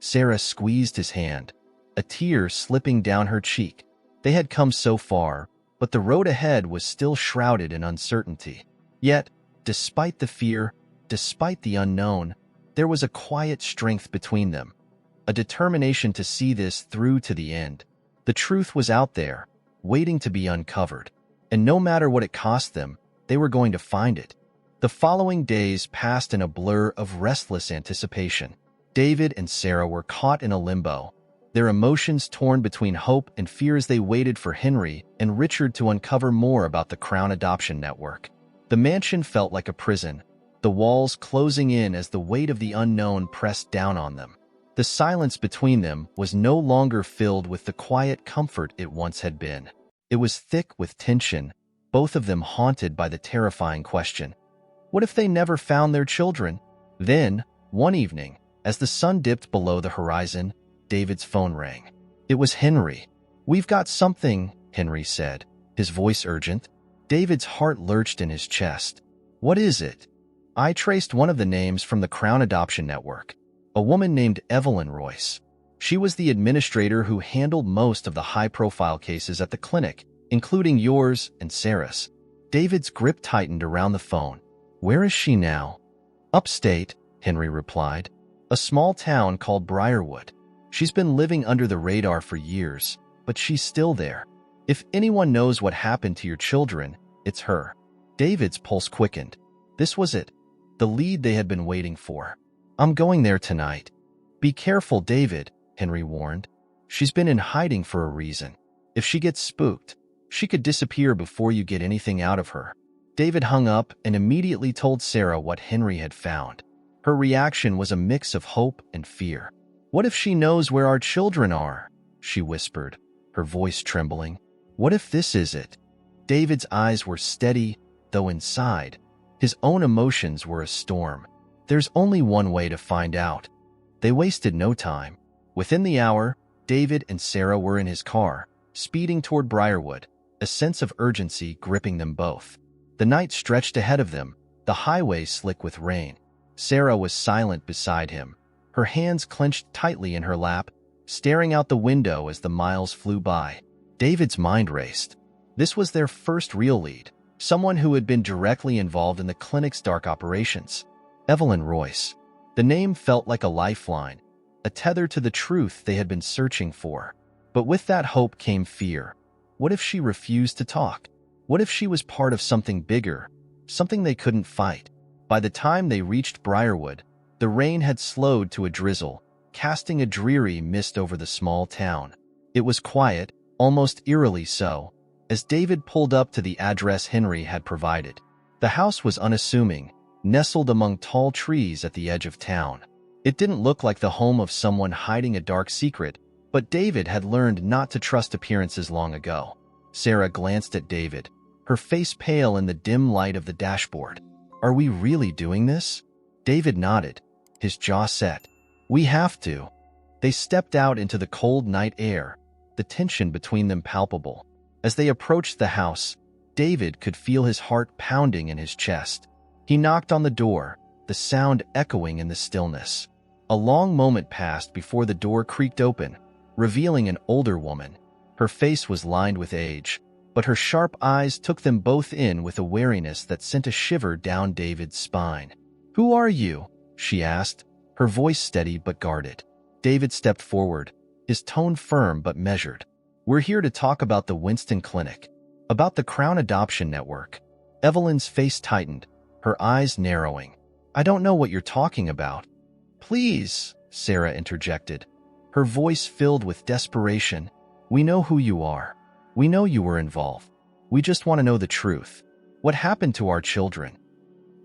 Speaker 1: Sarah squeezed his hand, a tear slipping down her cheek. They had come so far, but the road ahead was still shrouded in uncertainty. Yet, despite the fear, despite the unknown, there was a quiet strength between them, a determination to see this through to the end. The truth was out there, waiting to be uncovered, and no matter what it cost them, they were going to find it. The following days passed in a blur of restless anticipation. David and Sarah were caught in a limbo, their emotions torn between hope and fear as they waited for Henry and Richard to uncover more about the Crown Adoption Network. The mansion felt like a prison, the walls closing in as the weight of the unknown pressed down on them. The silence between them was no longer filled with the quiet comfort it once had been. It was thick with tension, both of them haunted by the terrifying question, what if they never found their children? Then, one evening, as the sun dipped below the horizon, David's phone rang. It was Henry. "We've got something," Henry said, his voice urgent. David's heart lurched in his chest. "What is it?" "I traced one of the names from the Crown Adoption Network, a woman named Evelyn Royce. She was the administrator who handled most of the high-profile cases at the clinic, including yours and Sarah's." David's grip tightened around the phone. "Where is she now?" "Upstate," Henry replied. "A small town called Briarwood. She's been living under the radar for years, but she's still there. If anyone knows what happened to your children, it's her." David's pulse quickened. This was it, the lead they had been waiting for. "I'm going there tonight." "Be careful, David," Henry warned. "She's been in hiding for a reason. If she gets spooked, she could disappear before you get anything out of her." David hung up and immediately told Sarah what Henry had found. Her reaction was a mix of hope and fear. "What if she knows where our children are?" she whispered, her voice trembling. "What if this is it?" David's eyes were steady, though inside, his own emotions were a storm. There's only one way to find out. They wasted no time. Within the hour, David and Sarah were in his car, speeding toward Briarwood, a sense of urgency gripping them both. The night stretched ahead of them, the highway slick with rain. Sarah was silent beside him, her hands clenched tightly in her lap, staring out the window as the miles flew by. David's mind raced. This was their first real lead, someone who had been directly involved in the clinic's dark operations. Evelyn Royce. The name felt like a lifeline, a tether to the truth they had been searching for. But with that hope came fear. What if she refused to talk? What if she was part of something bigger, something they couldn't fight? By the time they reached Briarwood, the rain had slowed to a drizzle, casting a dreary mist over the small town. It was quiet, almost eerily so, as David pulled up to the address Henry had provided. The house was unassuming, nestled among tall trees at the edge of town. It didn't look like the home of someone hiding a dark secret, but David had learned not to trust appearances long ago. Sarah glanced at David, her face pale in the dim light of the dashboard. "Are we really doing this?" David nodded, his jaw set. "We have to." They stepped out into the cold night air, the tension between them palpable. As they approached the house, David could feel his heart pounding in his chest. He knocked on the door, the sound echoing in the stillness. A long moment passed before the door creaked open, revealing an older woman. Her face was lined with age, but her sharp eyes took them both in with a wariness that sent a shiver down David's spine. "Who are you?" she asked, her voice steady but guarded. David stepped forward, his tone firm but measured. "We're here to talk about the Winston Clinic, about the Crown Adoption Network." Evelyn's face tightened, her eyes narrowing. "I don't know what you're talking about." "Please," Sarah interjected, her voice filled with desperation. "We know who you are. We know you were involved. We just want to know the truth. What happened to our children?"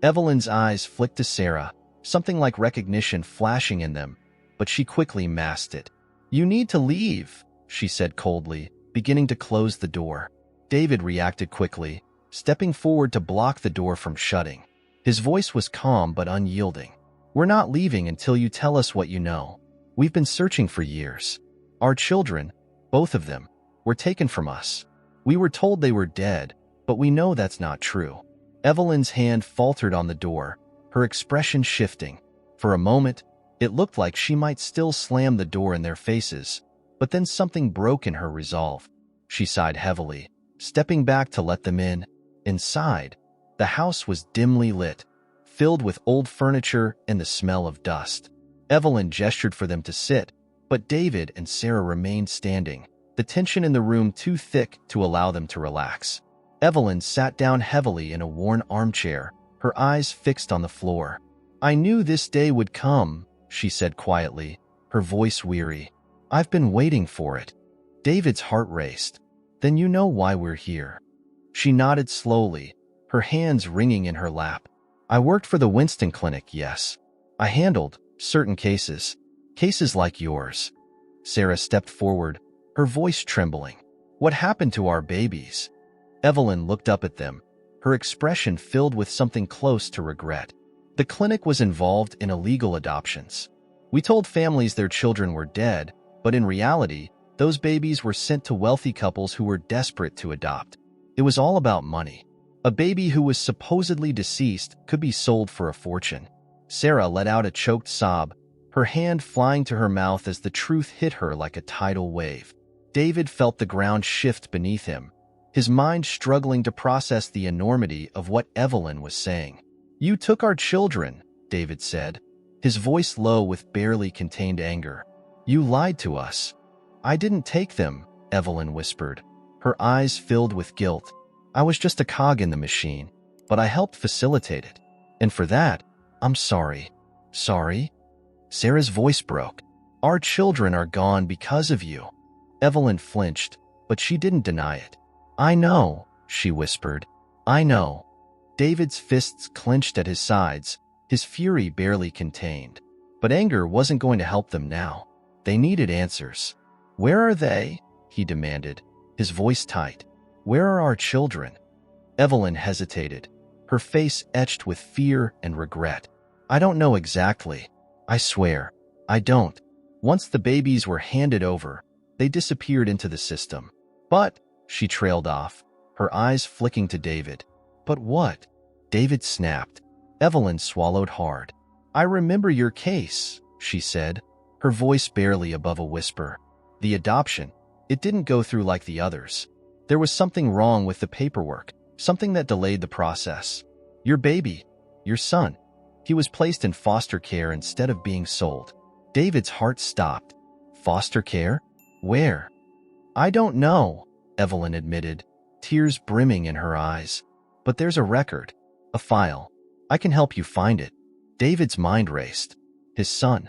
Speaker 1: Evelyn's eyes flicked to Sarah, something like recognition flashing in them, but she quickly masked it. "You need to leave," she said coldly, beginning to close the door. David reacted quickly, stepping forward to block the door from shutting. His voice was calm but unyielding. "We're not leaving until you tell us what you know. We've been searching for years. Our children, both of them, were taken from us. We were told they were dead, but we know that's not true." Evelyn's hand faltered on the door, her expression shifting. For a moment, it looked like she might still slam the door in their faces, but then something broke in her resolve. She sighed heavily, stepping back to let them in. Inside, the house was dimly lit, filled with old furniture and the smell of dust. Evelyn gestured for them to sit, but David and Sarah remained standing, the tension in the room too thick to allow them to relax. Evelyn sat down heavily in a worn armchair, her eyes fixed on the floor. "I knew this day would come," she said quietly, her voice weary. "I've been waiting for it." David's heart raced. "Then you know why we're here." She nodded slowly, her hands wringing in her lap. "I worked for the Winston Clinic, yes. I handled certain cases like yours." Sarah stepped forward, her voice trembling. "What happened to our babies?" Evelyn looked up at them, her expression filled with something close to regret. "The clinic was involved in illegal adoptions. We told families their children were dead, but in reality, those babies were sent to wealthy couples who were desperate to adopt. It was all about money. A baby who was supposedly deceased could be sold for a fortune." Sarah let out a choked sob, her hand flying to her mouth as the truth hit her like a tidal wave. David felt the ground shift beneath him, his mind struggling to process the enormity of what Evelyn was saying. "You took our children," David said, his voice low with barely contained anger. "You lied to us." "I didn't take them," Evelyn whispered, her eyes filled with guilt. "I was just a cog in the machine, but I helped facilitate it. And for that, I'm sorry." "Sorry?" Sarah's voice broke. "Our children are gone because of you." Evelyn flinched, but she didn't deny it. "I know," she whispered. "I know." David's fists clenched at his sides, his fury barely contained. But anger wasn't going to help them now. They needed answers. "Where are they?" he demanded, his voice tight. "Where are our children?" Evelyn hesitated, her face etched with fear and regret. "I don't know exactly. I swear, I don't." Once the babies were handed over, they disappeared into the system. "But," she trailed off, her eyes flicking to David. "But what?" David snapped. Evelyn swallowed hard. "I remember your case," she said, her voice barely above a whisper. "The adoption, it didn't go through like the others. There was something wrong with the paperwork, something that delayed the process. Your baby, your son, he was placed in foster care instead of being sold." David's heart stopped. "Foster care? Where?" "I don't know," Evelyn admitted, tears brimming in her eyes. "But there's a record, a file. I can help you find it." David's mind raced. His son,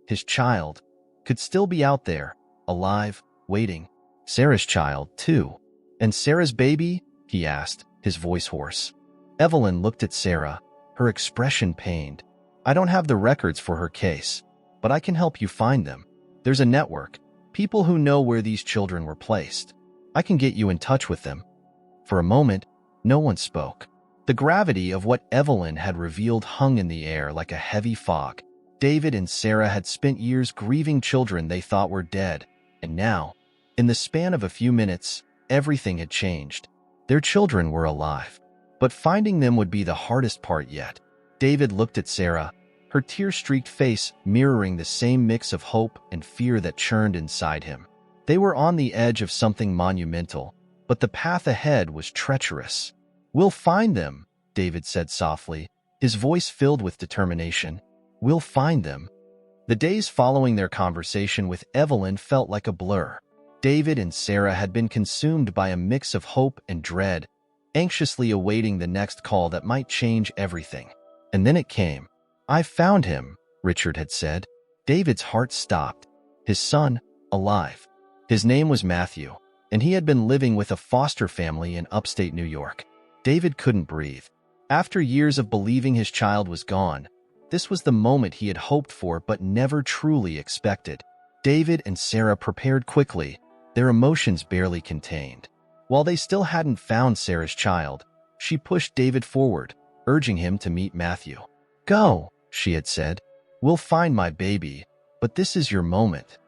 Speaker 1: his child, could still be out there, alive, waiting. Sarah's child, too. "And Sarah's baby?" he asked, his voice hoarse. Evelyn looked at Sarah, her expression pained. "I don't have the records for her case, but I can help you find them. There's a network, people who know where these children were placed. I can get you in touch with them." For a moment, no one spoke. The gravity of what Evelyn had revealed hung in the air like a heavy fog. David and Sarah had spent years grieving children they thought were dead, and now, in the span of a few minutes, everything had changed. Their children were alive. But finding them would be the hardest part yet. David looked at Sarah, her tear-streaked face mirroring the same mix of hope and fear that churned inside him. They were on the edge of something monumental, but the path ahead was treacherous. "We'll find them," David said softly, his voice filled with determination. "We'll find them." The days following their conversation with Evelyn felt like a blur. David and Sarah had been consumed by a mix of hope and dread, anxiously awaiting the next call that might change everything. And then it came. "I found him," Richard had said. David's heart stopped. His son, alive. His name was Matthew, and he had been living with a foster family in upstate New York. David couldn't breathe. After years of believing his child was gone, this was the moment he had hoped for but never truly expected. David and Sarah prepared quickly, their emotions barely contained. While they still hadn't found Sarah's child, she pushed David forward, urging him to meet Matthew. "Go," she had said. "We'll find my baby, but this is your moment."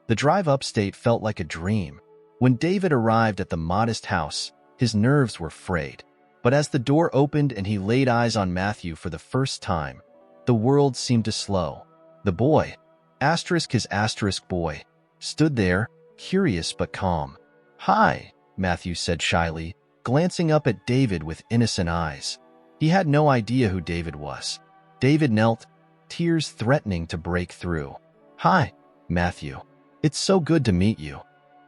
Speaker 1: The drive upstate felt like a dream. When David arrived at the modest house, his nerves were frayed. But as the door opened and he laid eyes on Matthew for the first time, the world seemed to slow. The boy, his boy, stood there, curious but calm. "Hi," Matthew said shyly, glancing up at David with innocent eyes. He had no idea who David was. David knelt, tears threatening to break through. "Hi, Matthew. It's so good to meet you."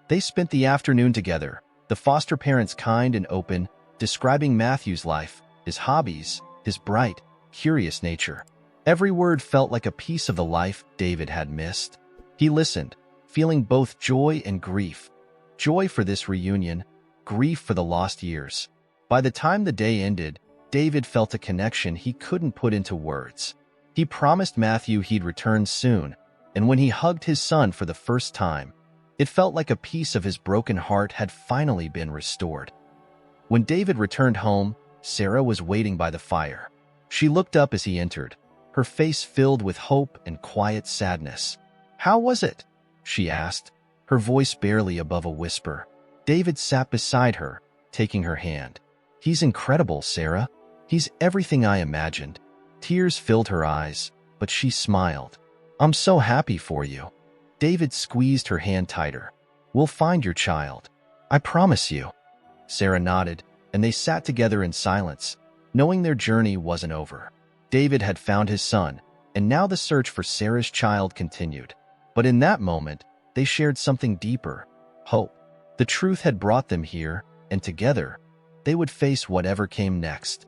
Speaker 1: They spent the afternoon together, the foster parents kind and open, describing Matthew's life, his hobbies, his bright, curious nature. Every word felt like a piece of the life David had missed. He listened, feeling both joy and grief. Joy for this reunion, grief for the lost years. By the time the day ended, David felt a connection he couldn't put into words. He promised Matthew he'd return soon, and when he hugged his son for the first time, it felt like a piece of his broken heart had finally been restored. When David returned home, Sarah was waiting by the fire. She looked up as he entered, her face filled with hope and quiet sadness. "How was it?" she asked, her voice barely above a whisper. David sat beside her, taking her hand. "He's incredible, Sarah. He's everything I imagined." Tears filled her eyes, but she smiled. "I'm so happy for you." David squeezed her hand tighter. "We'll find your child. I promise you." Sarah nodded, and they sat together in silence, knowing their journey wasn't over. David had found his son, and now the search for Sarah's child continued. But in that moment, they shared something deeper: hope. The truth had brought them here, and together, they would face whatever came next.